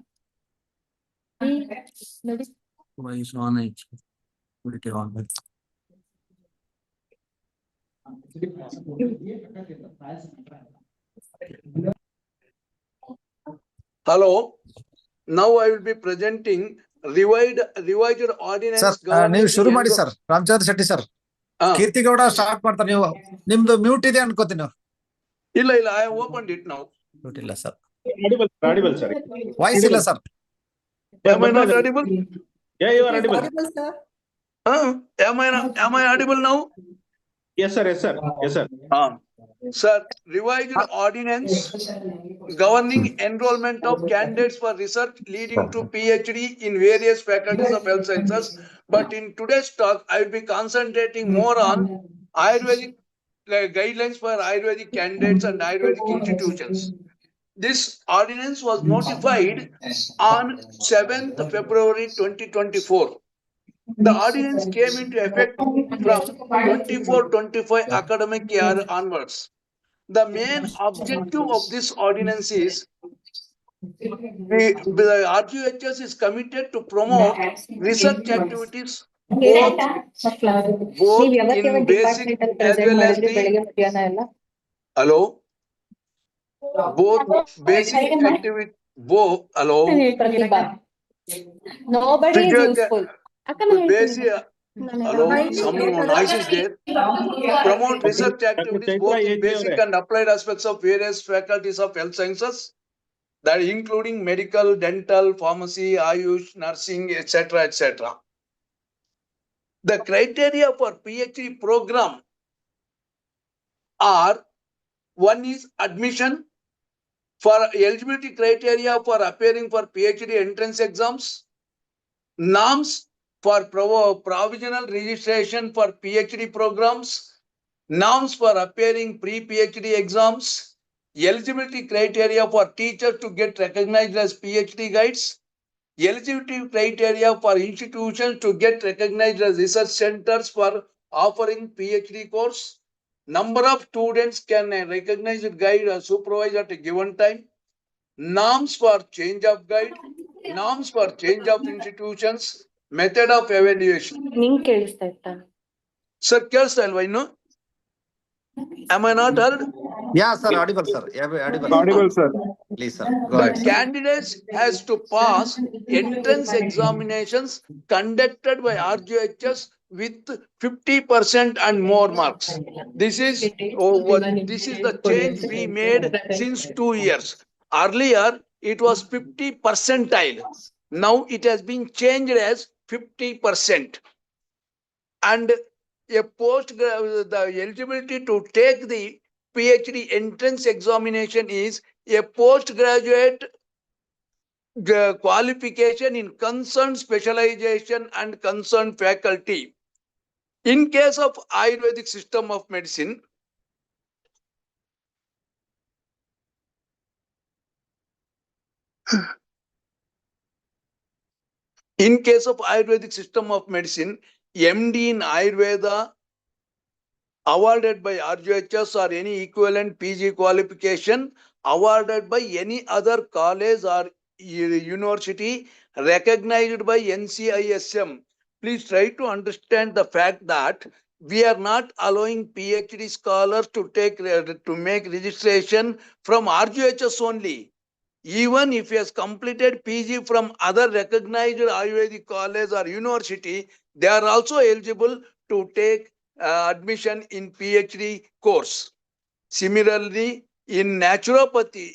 Why is on it? Put it on. Hello. Now I will be presenting revised ordinance sir ನೀವು ಶುರು ಮಾಡಿ governing sir Ramachandra Shetty sir Ah. Keerthigowda start ಮಾಡ್ತಾರೆ ನೀವು ನಿಮ್ದು mute ಇದೆ ಅನ್ಕೋತೀನಿ ಇಲ್ಲ I have opened it now. Mute ಇಲ್ಲ ಸರ್ Audible, sir. ವಾಯ್ಸ್ ಇಲ್ಲ sir Am I not audible? Yeah, you are audible. Audible, sir. Am I audible now? Yes, sir. Yes, sir. Yes, sir. Sir, revised ordinance governing enrollment of candidates for research leading to PhD in various faculties of health sciences. But in today's talk, I will be concentrating more on Ayurvedic guidelines for Ayurvedic candidates and Ayurvedic institutions. This ordinance was notified on 7th February 2024. The ordinance came into effect from 24-25 academic year onwards. The main objective of this ordinance is the RGUHS is committed to promote research activities both in basic as well as the hello both basic activity hello nobody is useful. Basic, hello, some noise is there. Promote research activities both in basic and applied aspects of various faculties of health sciences, that including medical, dental, pharmacy, Ayush, nursing, etc., etc. The criteria for PhD program are: one is admission. For eligibility criteria for appearing for PhD entrance exams, norms for provisional registration for PhD programs, norms for appearing pre-PhD exams, eligibility criteria for teachers to get recognized as PhD guides, eligibility criteria for institutions to get recognized as research centers for offering PhD course, number of students can a recognized guide or supervise at a given time, norms for change of guide, norms for change of institutions, method of evaluation. Sir, ಕೇಳಿಸ್ತಾ ಇಲ್ವಾ ಇನ್ನು? Am I not heard? Yeah, sir, audible, sir. Audible, sir. Please, sir, go The ahead. candidates has to pass entrance examinations conducted by RGUHS with 50% and more marks. This is the change we made since 2 years. Earlier, it was 50 percentile. Now it has been changed as 50%. And the eligibility to take the PhD entrance examination is a postgraduate qualification in concerned specialization and concerned faculty. In case of Ayurvedic system of medicine, MD in Ayurveda awarded by RGUHS or any equivalent PG qualification awarded by any other college or university recognized by NCISM. Please try to understand the fact that we are not allowing PhD scholars to make registration from RGUHS only. Even if he has completed PG from other recognized Ayurvedic college or university, they are also eligible to take admission in PhD course. Similarly, naturopathy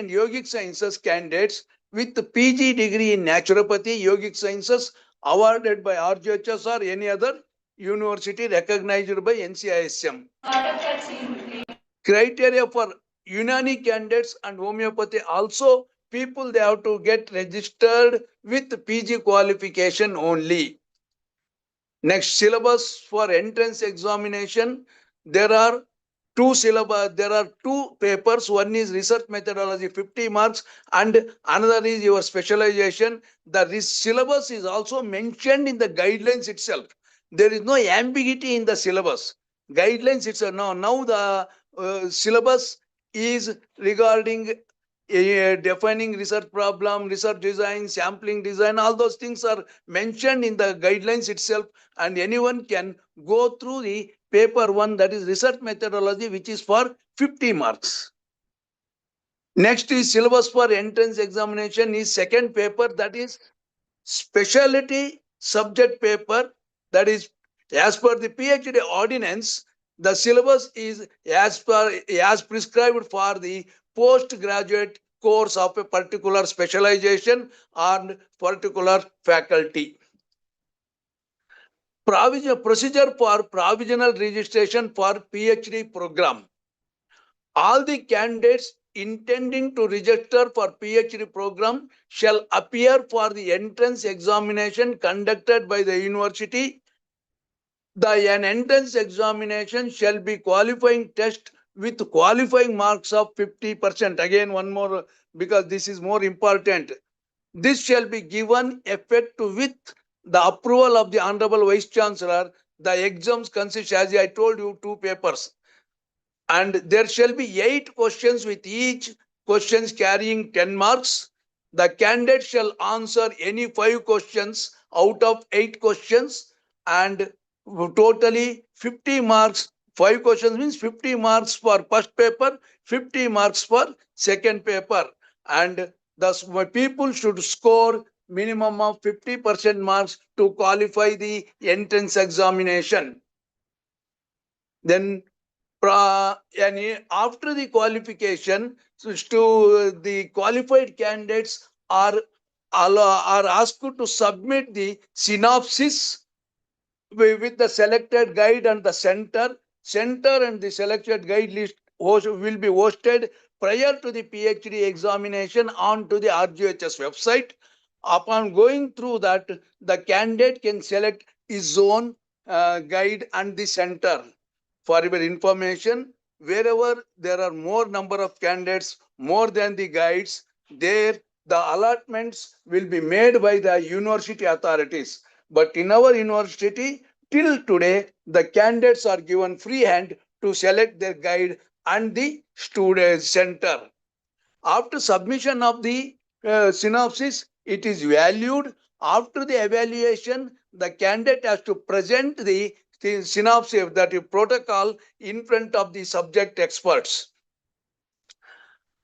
and yogic sciences candidates with PG degree in naturopathy, yogic sciences awarded by RGUHS or any other university recognized by NCISM. Criteria for Unani candidates and homeopathy also, people they have to get registered with PG qualification only. Next, syllabus for entrance examination. There are two papers. One is research methodology, 50 marks, and another is your specialization. The syllabus is also mentioned in the guidelines itself. There is no ambiguity in the syllabus. Guidelines itself. Now the syllabus is regarding defining research problem, research design, sampling design, all those things are mentioned in the guidelines itself, and anyone can go through the paper 1, that is research methodology, which is for 50 marks. Next is syllabus for entrance examination is second paper, that is specialty subject paper, that is as per the PhD ordinance. The syllabus is as prescribed for the postgraduate course of a particular specialization or particular faculty. Procedure for provisional registration for PhD program. All the candidates intending to register for PhD program shall appear for the entrance examination conducted by the university. An entrance examination shall be qualifying test with qualifying marks of 50%. Again, one more, because this is more important. This shall be given effect with the approval of the Honorable Vice Chancellor. The exams consist, as I told you, 2 papers. And there shall be 8 questions with each questions carrying 10 marks. The candidate shall answer any 5 questions out of 8 questions, and totally 50 marks. 5 questions means 50 marks for first paper, 50 marks for second paper. And thus people should score minimum of 50% marks to qualify the entrance examination. Then and after the qualification, the qualified candidates are asked to submit the synopsis with the selected guide and the center. Center and the selected guide list will be hosted prior to the PhD examination onto the RGUHS website. Upon going through that, the candidate can select his own guide and the center. For your information, wherever there are more number of candidates, more than the guides, there the allotments will be made by the university authorities. But in our university, till today, the candidates are given free hand to select their guide and the student center. After submission of the synopsis, it is valued. After the evaluation, the candidate has to present the synopsis, that is protocol, in front of the subject experts.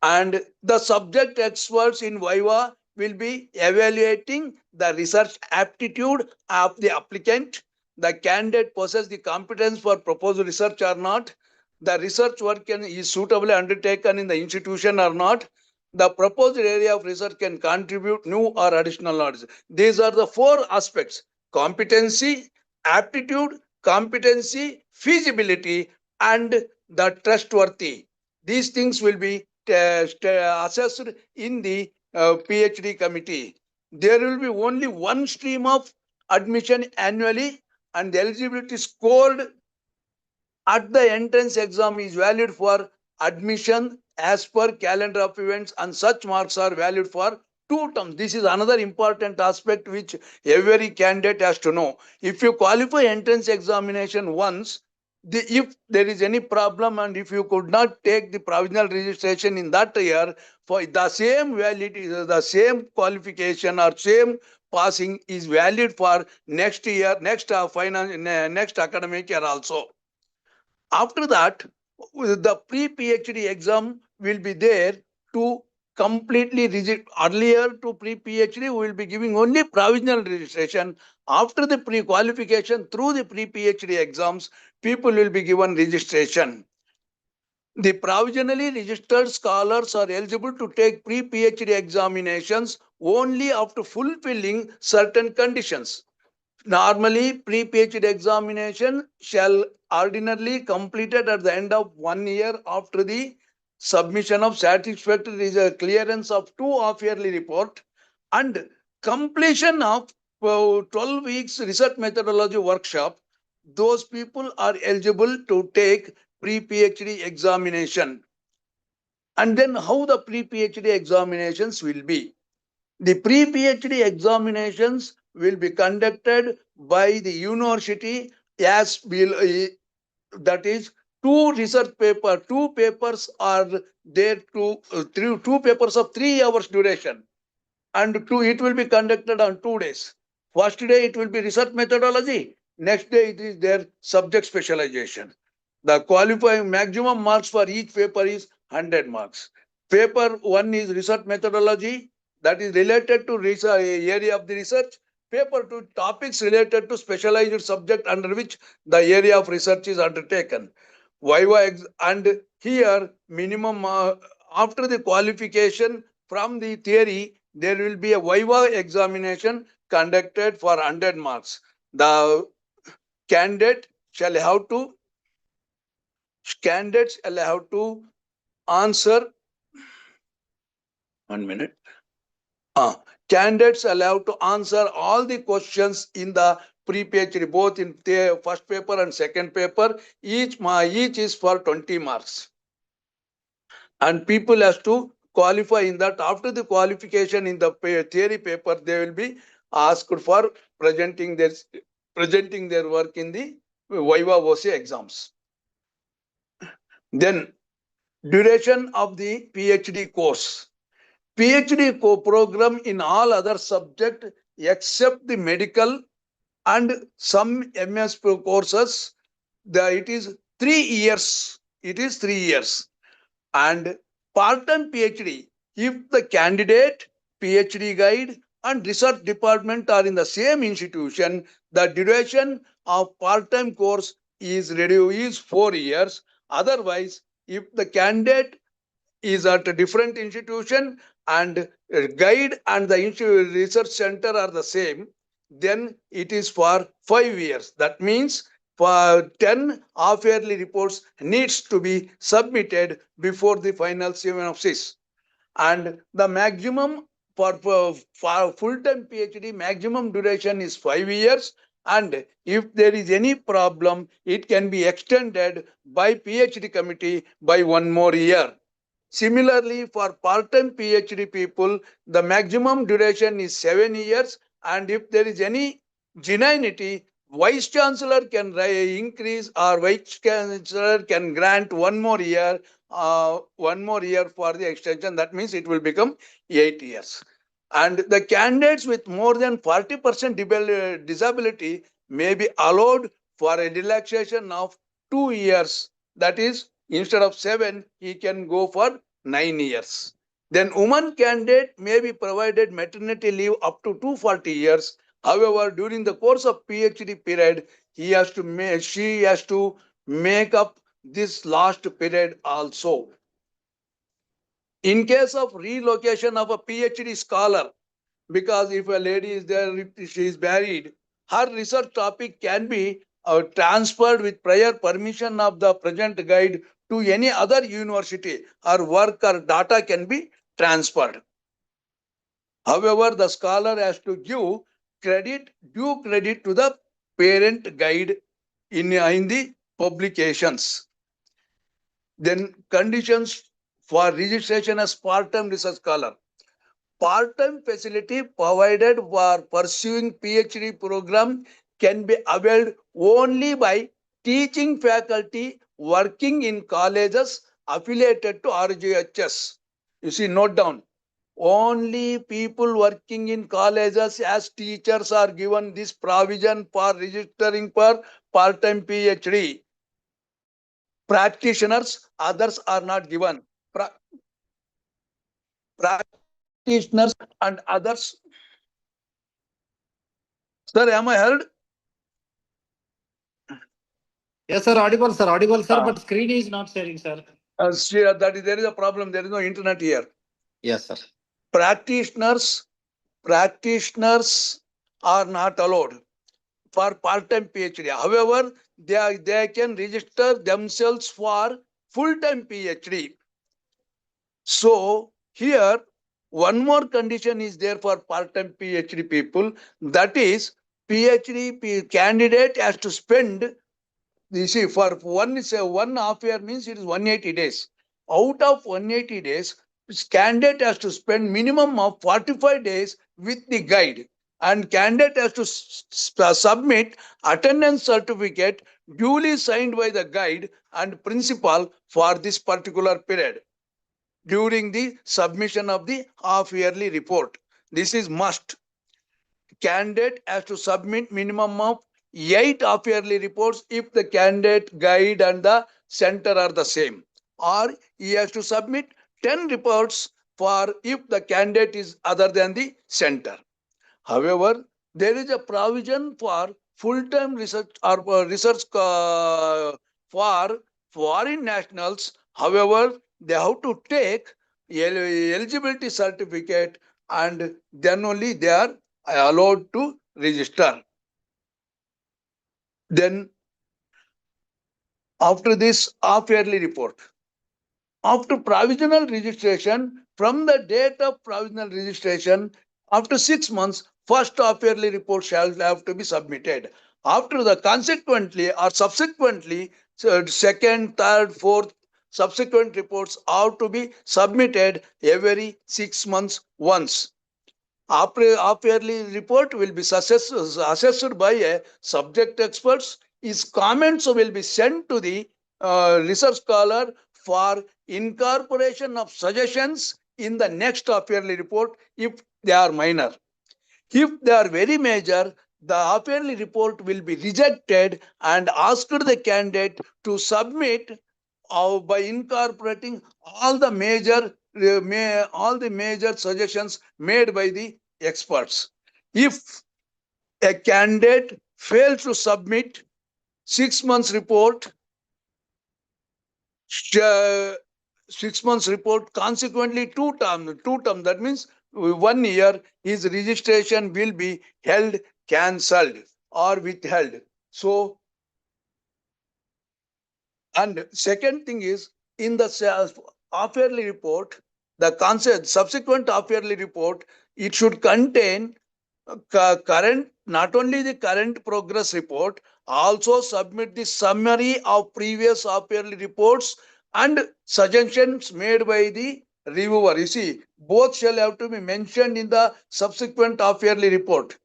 And the subject experts in Viva will be evaluating the research aptitude of the applicant. The candidate possesses the competence for proposed research or not. The research work is suitably undertaken in the institution or not. The proposed area of research can contribute new or additional knowledge. These are the 4 aspects: competency, aptitude, competency, feasibility, and the trustworthy. These things will be assessed in the PhD committee. There will be only one stream of admission annually, and the eligibility scored at the entrance exam is valid for admission as per calendar of events, and such marks are valid for 2 terms. This is another important aspect which every candidate has to know. If you qualify entrance examination once, if there is any problem and if you could not take the provisional registration in that year, for the same validity, the same qualification or same passing is valid for next year, next academic year also. After that, the pre-PhD exam will be there to completely reject. Earlier to pre-PhD, we will be giving only provisional registration. After the pre-qualification, through the pre-PhD exams, people will be given registration. The provisionally registered scholars are eligible to take pre-PhD examinations only after fulfilling certain conditions. Normally, pre-PhD examination shall ordinarily completed at the end of 1 year after the submission of satisfactory clearance of 2 half-yearly report and completion of 12 weeks research methodology workshop. Those people are eligible to take pre-PhD examination. And then how the pre-PhD examinations will be? The pre-PhD examinations will be conducted by the university as will, that is two research paper, two papers are there to two papers of 3 hours duration, and it will be conducted on 2 days. First day it will be research methodology. Next day it is their subject specialization. The qualifying maximum marks for each paper is 100 marks. Paper 1 is research methodology, that is related to research area of the research. Paper 2 topics related to specialized subject under which the area of research is undertaken. And here minimum after the qualification from the theory, there will be a Viva examination conducted for 100 marks. The candidate shall have to answer. 1 minute. Candidates allowed to answer all the questions in the pre-PhD, both in the first paper and second paper. Each is for 20 marks. And people has to qualify in that. After the qualification in the theory paper, they will be asked for presenting their work in the Viva OC exams. Then duration of the PhD course. PhD program in all other subjects except the medical and some MS courses, it is 3 years. It is 3 years. And part-time PhD, if the candidate, PhD guide and research department are in the same institution, the duration of part-time course is 4 years. Otherwise, if the candidate is at a different institution and guide and the research center are the same, then it is for 5 years. That means for 10 half-yearly reports needs to be submitted before the final synopsis. And the maximum for full-time PhD, maximum duration is 5 years. And if there is any problem, it can be extended by PhD committee by 1 more year. Similarly, for part-time PhD people, the maximum duration is 7 years. And if there is any genuinity, Vice Chancellor can increase or Vice Chancellor can grant 1 more year, for the extension. That means it will become 8 years. And the candidates with more than 40% disability may be allowed for a relaxation of 2 years. That is, instead of 7, he can go for 9 years. Then woman candidate may be provided maternity leave up to 240 years. However, during the course of PhD period, she has to make up this last period also. In case of relocation of a PhD scholar, because if a lady is there, if she is married, her research topic can be transferred with prior permission of the present guide to any other university. Her work or data can be transferred. However, the scholar has to give due credit to the parent guide in the publications. Then conditions for registration as part-time research scholar. Part-time facility provided for pursuing PhD program can be availed only by teaching faculty working in colleges affiliated to RGUHS. You see, note down. Only people working in colleges as teachers are given this provision for registering for part-time PhD. Practitioners, others are not given. Practitioners and others. Sir, am I heard? Yes, sir, audible, sir, but screen is not sharing, sir. There is a problem. There is no internet here. Yes, sir. Practitioners are not allowed for part-time PhD. However, they can register themselves for full-time PhD. So here, one more condition is there for part-time PhD people. That is, PhD candidate has to spend, you see, for 1.5 year means it is 180 days. Out of 180 days, candidate has to spend minimum of 45 days with the guide. and candidate has to submit attendance certificate duly signed by the guide and principal for this particular period during the submission of the half-yearly report. This is must. Candidate has to submit minimum of 8 half-yearly reports if the candidate, guide and the center are the same. Or he has to submit 10 reports for if the candidate is other than the center. However, there is a provision for full-time research or research for foreign nationals. However, they have to take eligibility certificate and then only they are allowed to register. Then after this half-yearly report, after provisional registration, from the date of provisional registration, after 6 months, first half-yearly report shall have to be submitted. After the consequently or subsequently, second, third, fourth, subsequent reports are to be submitted every 6 months once. Half-yearly report will be assessed by a subject experts. His comments will be sent to the research scholar for incorporation of suggestions in the next half-yearly report if they are minor. If they are very major, the half-yearly report will be rejected and asked the candidate to submit by incorporating all the major suggestions made by the experts. If a candidate fails to submit 6 months report, 6 months report, consequently two term, that means 1 year, his registration will be held, cancelled or withheld. So, and second thing is, in the half-yearly report, the concept subsequent half-yearly report, it should contain current, not only the current progress report, also submit the summary of previous half-yearly reports and suggestions made by the reviewer. You see, both shall have to be mentioned in the subsequent half-yearly report.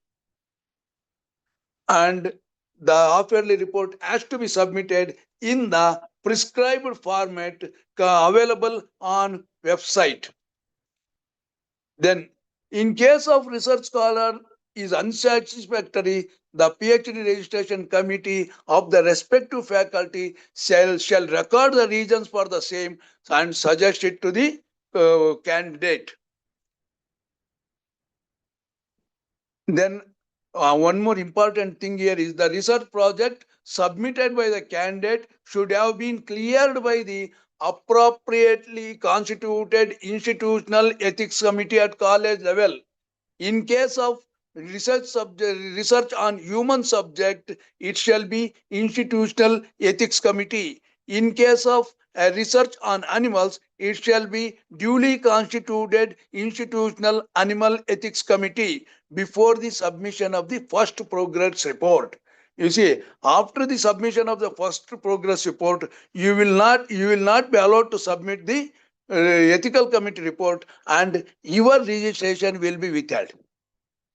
And the half-yearly report has to be submitted in the prescribed format available on website. Then, in case of research scholar is unsatisfactory, the PhD registration committee of the respective faculty shall record the reasons for the same and suggest it to the candidate. Then one more important thing here is the research project submitted by the candidate should have been cleared by the appropriately constituted institutional ethics committee at college level. In case of research on human subject, it shall be institutional ethics committee. In case of research on animals, it shall be duly constituted institutional animal ethics committee before the submission of the first progress report. You see, after the submission of the first progress report, you will not be allowed to submit the ethical committee report, and your registration will be withheld.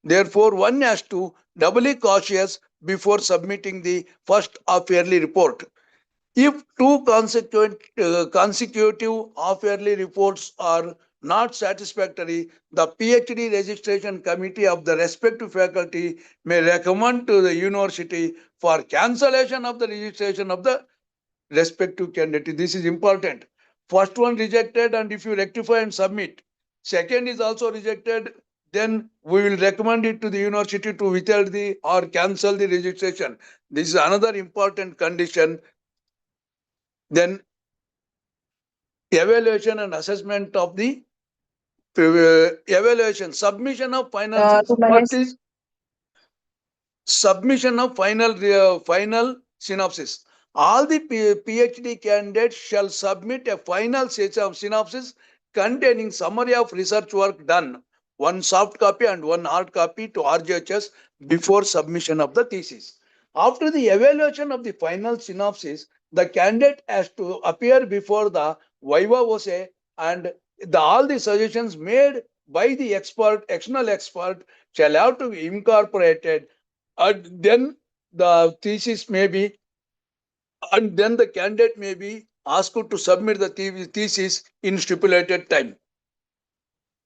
Therefore, one has to doubly cautious before submitting the first half-yearly report. If two consecutive half-yearly reports are not satisfactory, the PhD registration committee of the respective faculty may recommend to the university for cancellation of the registration of the respective candidate. This is important. First one rejected, and if you rectify and submit. Second is also rejected, then we will recommend it to the university to withhold the or cancel the registration. This is another important condition. Then evaluation and assessment of the evaluation, submission of final. What is submission of final synopsis? All the PhD candidates shall submit a final synopsis containing summary of research work done, one soft copy and one hard copy to RGUHS before submission of the thesis. After the evaluation of the final synopsis, the candidate has to appear before the Viva OSE and all the suggestions made by the expert, external expert, shall have to be incorporated, and then the thesis may be, and then the candidate may be asked to submit the thesis in stipulated time.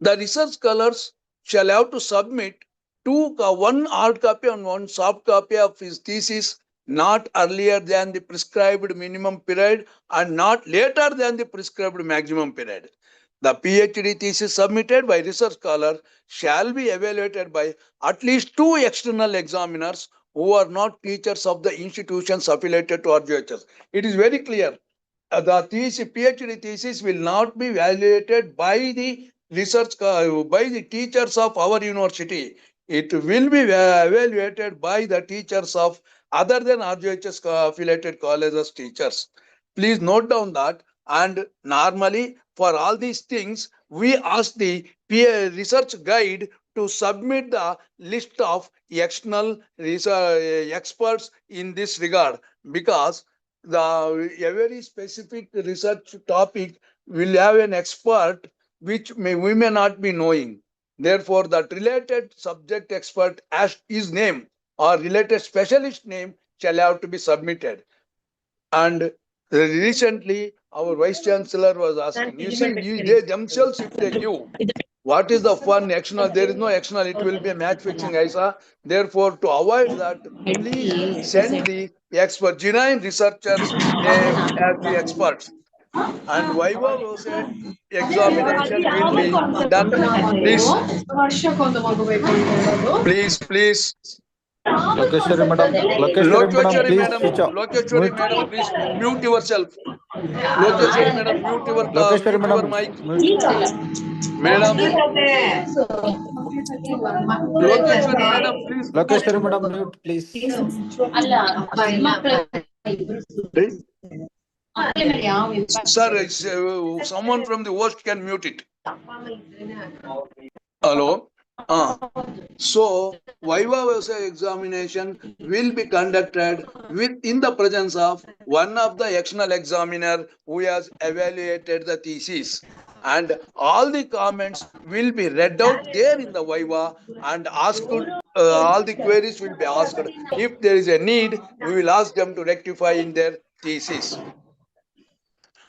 The research scholars shall have to submit one hard copy and one soft copy of his thesis not earlier than the prescribed minimum period and not later than the prescribed maximum period. The PhD thesis submitted by research scholar shall be evaluated by at least 2 external examiners who are not teachers of the institutions affiliated to RGUHS. It is very clear. The thesis, PhD thesis will not be evaluated by the research, by the teachers of our university. It will be evaluated by the teachers of other than RGUHS affiliated colleges teachers. Please note down that. And normally for all these things, we ask the research guide to submit the list of external research experts in this regard, because a very specific research topic will have an expert which we may not be knowing. Therefore, that related subject expert as his name or related specialist name shall have to be submitted. And recently, our Vice Chancellor was asking, you see, they themselves, if they give, what is the fun external? There is no external, it will be a match fixing, Isa. Therefore, to avoid that, please send the expert, genuine researchers' name as the experts. And Viva was a examination will be done. Please. Lokeshwari madam, Lokeshwari madam, please mute yourself. Lokeshwari madam, mute your mic. Madam. Lokeshwari madam, please. Lokeshwari madam, mute, please. Sir, someone from the host can mute it. Hello. So, Viva examination will be conducted in the presence of one of the external examiner who has evaluated the thesis, and all the comments will be read out there in the Viva and asked. All the queries will be asked. If there is a need, we will ask them to rectify in their thesis.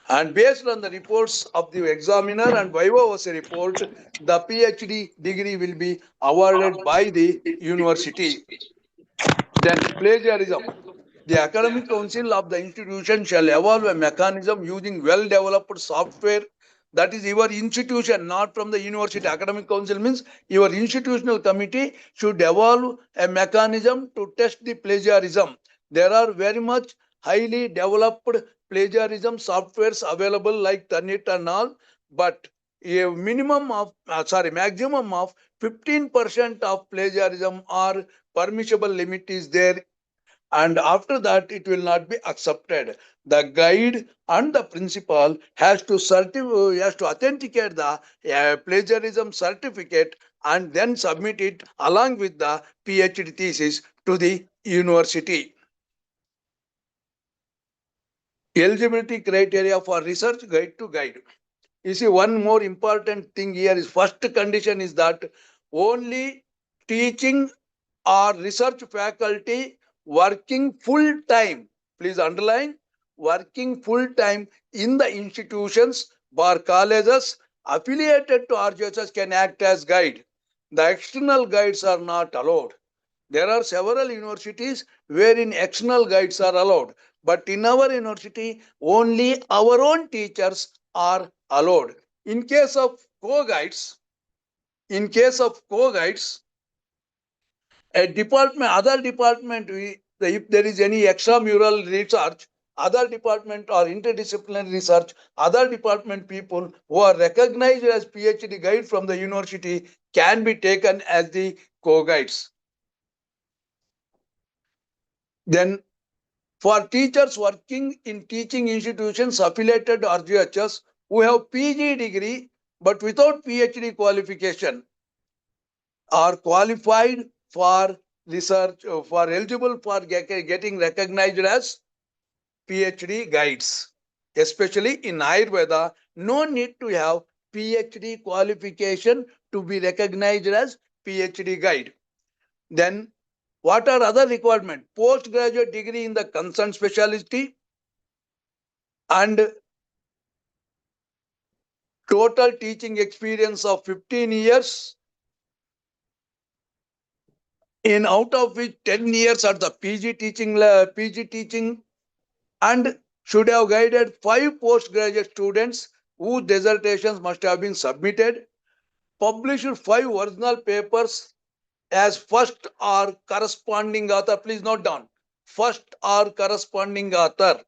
And based on the reports of the examiner and Viva was a report, the PhD degree will be awarded by the university. Then plagiarism. The academic council of the institution shall evolve a mechanism using well-developed software. That is your institution, not from the university. Academic council means your institutional committee should evolve a mechanism to test the plagiarism. There are very much highly developed plagiarism softwares available like Turnit and all, but a maximum of 15% of plagiarism or permissible limit is there, and after that it will not be accepted. The guide and the principal has to authenticate the plagiarism certificate and then submit it along with the PhD thesis to the university. Eligibility criteria for research guide to guide. You see, one more important thing here is first condition is that only teaching or research faculty working full time, please underline, working full time in the institutions or colleges affiliated to RGUHS can act as guide. The external guides are not allowed. There are several universities wherein external guides are allowed, but in our university, only our own teachers are allowed. In case of co-guides, a department, other department, if there is any extramural research, other department or interdisciplinary research, other department people who are recognized as PhD guide from the university can be taken as the co-guides. Then for teachers working in teaching institutions affiliated to RGUHS who have PG degree but without PhD qualification are qualified for research, for eligible for getting recognized as PhD guides. Especially in Ayurveda, no need to have PhD qualification to be recognized as PhD guide. Then what are other requirements? Postgraduate degree in the concerned specialty and total teaching experience of 15 years, in out of which 10 years are the PG teaching, and should have guided 5 postgraduate students whose dissertations must have been submitted, published 5 original papers as first or corresponding author. Please note down, first or corresponding author.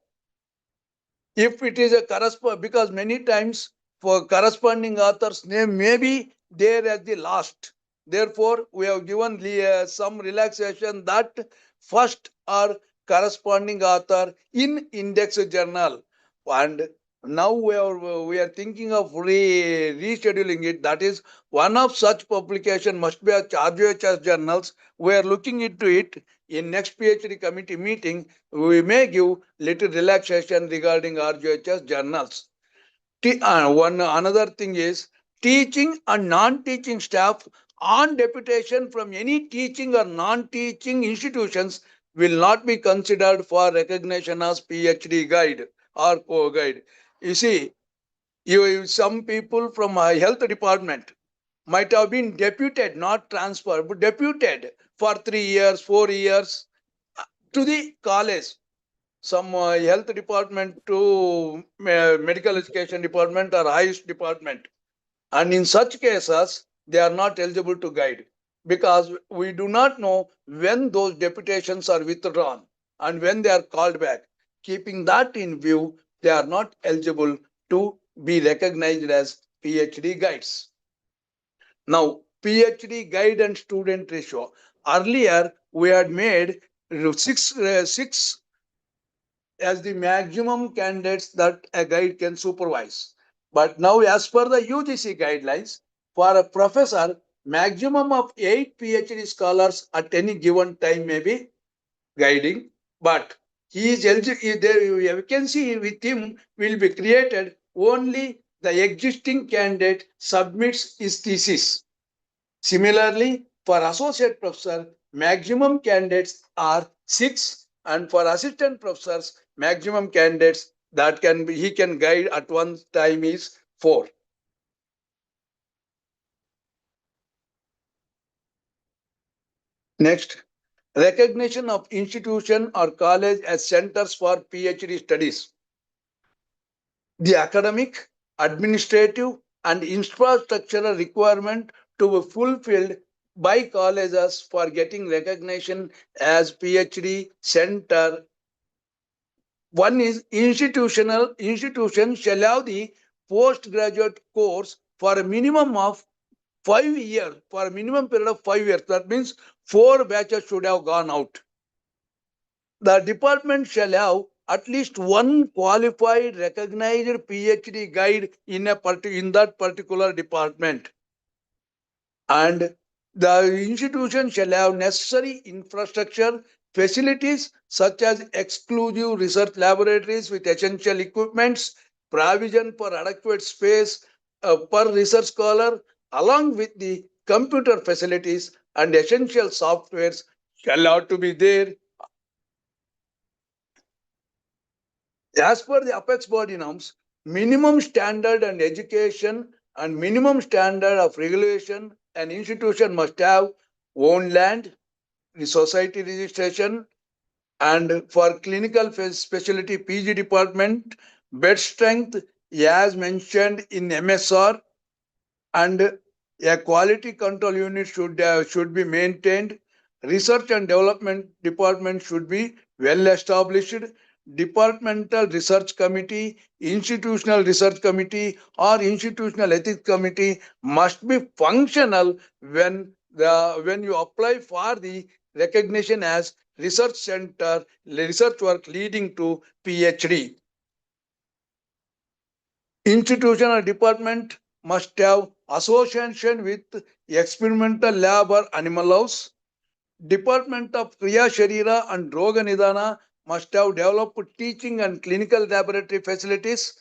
If it is a corresponding, because many times for corresponding author's name may be there at the last. Therefore, we have given some relaxation that first or corresponding author in index journal. And now we are thinking of rescheduling it. That is, one of such publication must be a RGUHS journals. We are looking into it. In next PhD committee meeting, we may give little relaxation regarding RGUHS journals. Another thing is teaching and non-teaching staff on deputation from any teaching or non-teaching institutions will not be considered for recognition as PhD guide or co-guide. You see, some people from health department might have been deputed, not transferred, but deputed for 3 years, 4 years to the college. Some health department to medical education department or highest department. And in such cases, they are not eligible to guide because we do not know when those deputations are withdrawn and when they are called back. Keeping that in view, they are not eligible to be recognized as PhD guides. Now, PhD guide and student ratio. Earlier, we had made 6 as the maximum candidates that a guide can supervise. But now, as per the UGC guidelines, for a professor, maximum of 8 PhD scholars at any given time may be guiding, but he is eligible. The vacancy with him will be created only the existing candidate submits his thesis. Similarly, for associate professor, maximum candidates are 6, and for assistant professors, maximum candidates that he can guide at one time is 4. Next, recognition of institution or college as centers for PhD studies. The academic, administrative, and infrastructural requirement to be fulfilled by colleges for getting recognition as PhD center. One is institution shall have the postgraduate course for a minimum of 5 years, for a minimum period of 5 years. That means 4 batches should have gone out. The department shall have at least one qualified, recognized PhD guide in that particular department. And the institution shall have necessary infrastructure, facilities such as exclusive research laboratories with essential equipments, provision for adequate space per research scholar, along with the computer facilities and essential softwares shall have to be there. As per the apex body norms, minimum standard and education and minimum standard of regulation, an institution must have own land, the society registration, and for clinical specialty PG department, bed strength as mentioned in MSR, and a quality control unit should be maintained. Research and development department should be well established. Departmental research committee, institutional research committee, or institutional ethics committee must be functional when you apply for the recognition as research center, research work leading to PhD. Institution or department must have association with experimental lab or animal house. Department of Kriya Sharira and Roga Nidana must have developed teaching and clinical laboratory facilities.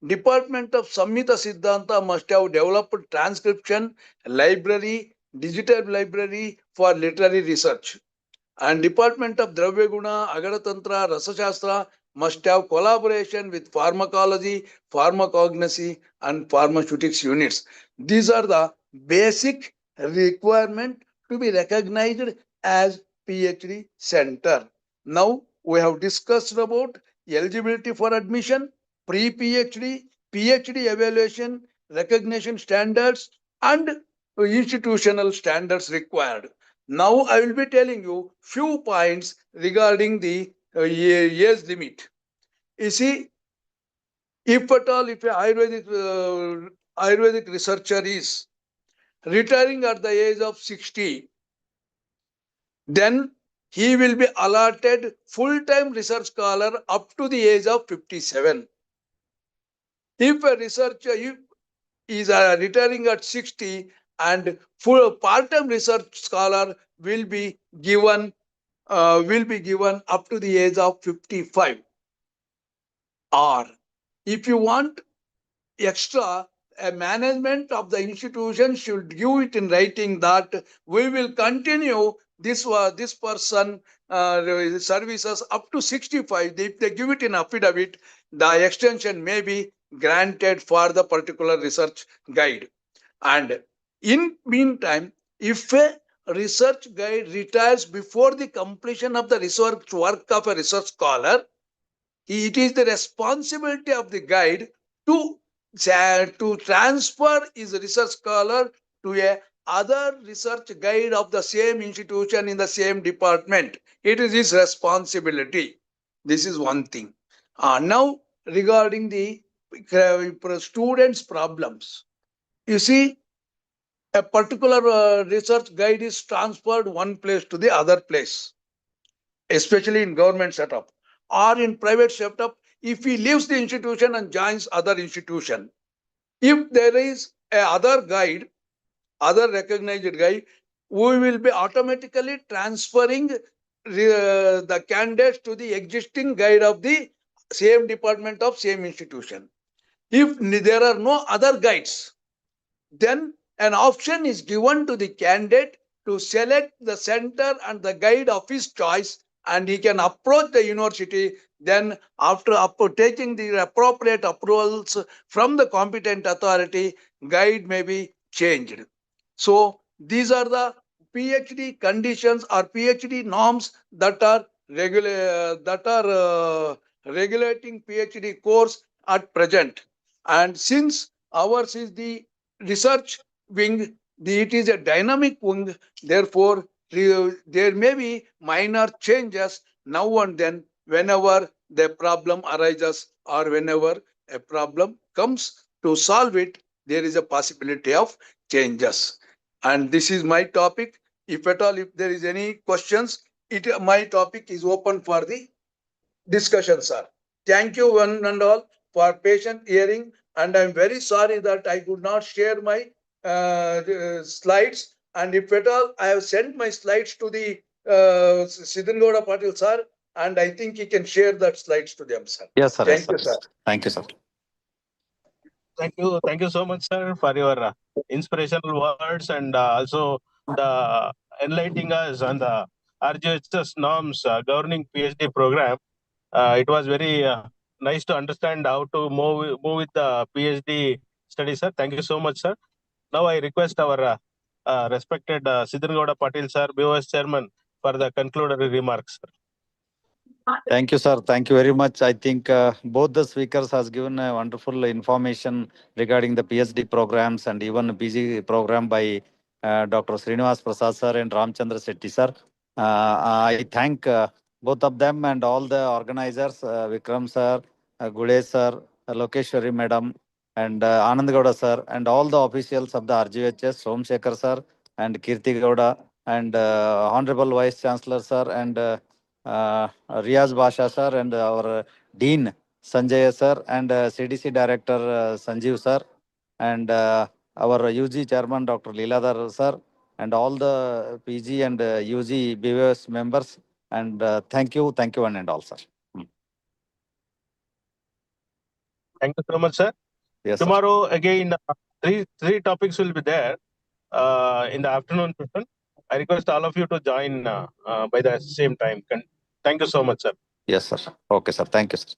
Department of Samhita Siddhanta must have developed transcription library, digital library for literary research. And Department of Dravya Guna, Agaratantra, Rasashastra must have collaboration with pharmacology, pharmacognosy, and pharmaceutics units. These are the basic requirement to be recognized as PhD center. Now we have discussed about eligibility for admission, pre-PhD, PhD evaluation, recognition standards, and institutional standards required. Now I will be telling you few points regarding the age limit. You see, if at all, if an Ayurvedic researcher is retiring at the age of 60, then he will be allotted full-time research scholar up to the age of 57. If a researcher is retiring at 60, and full part-time research scholar will be given up to the age of 55. Or if you want extra, a management of the institution should give it in writing that we will continue this person services up to 65. If they give it in affidavit, the extension may be granted for the particular research guide. And in meantime, if a research guide retires before the completion of the research work of a research scholar, it is the responsibility of the guide to transfer his research scholar to a other research guide of the same institution in the same department. It is his responsibility. This is one thing. Now, regarding the students' problems, you see, a particular research guide is transferred one place to the other place, especially in government setup or in private setup. If he leaves the institution and joins other institution, if there is a other guide, other recognized guide, we will be automatically transferring the candidates to the existing guide of the same department of same institution. If there are no other guides, then an option is given to the candidate to select the center and the guide of his choice, and he can approach the university. Then after taking the appropriate approvals from the competent authority, guide may be changed. So these are the PhD conditions or PhD norms that are regulating PhD course at present. And since ours is the research wing, it is a dynamic wing, therefore there may be minor changes now and then whenever the problem arises or whenever a problem comes. To solve it, there is a possibility of changes. And this is my topic. If at all, if there is any questions, my topic is open for the discussion, sir. Thank you one and all for patient hearing, and I'm very sorry that I could not share my slides. And if at all, I have sent my slides to the Sidhangouda Patil sir, and I think he can share that slides to them, sir. Yes, sir. Thank you, sir. Thank you, sir. Thank you so much, sir, for your inspirational words and also the enlightening us on the RGUHS norms governing PhD program. It was very nice to understand how to move with the PhD study, sir. Thank you so much, sir. Now I request our respected Sidhangouda Patil sir, BOS chairman, for the concludatory remarks, sir. Thank you, sir. Thank you very much. I think both the speakers has given wonderful information regarding the PhD programs and even PG program by Dr. Srinivas Prasad sir and Ramchandra Shetty sir. I thank both of them and all the organizers, Vikram sir, Gude sir, Lokeshwari madam, and Anand Gowda sir, and all the officials of the RGUHS, Somsekhar sir, and Kirti Gowda, and Honorable Vice Chancellor sir, and Riaz Basha sir, and our Dean Sanjay sir, and CDC Director Sanjeev sir, and our UG Chairman Dr. Leeladhar sir, and all the PG and UG BOS members. And thank you one and all, sir. Thank you so much, sir. Yes, sir. Tomorrow, again, three topics will be there in the afternoon session. I request all of you to join by the same time. Thank you so much, sir. Yes, sir. Okay, sir. Thank you, sir.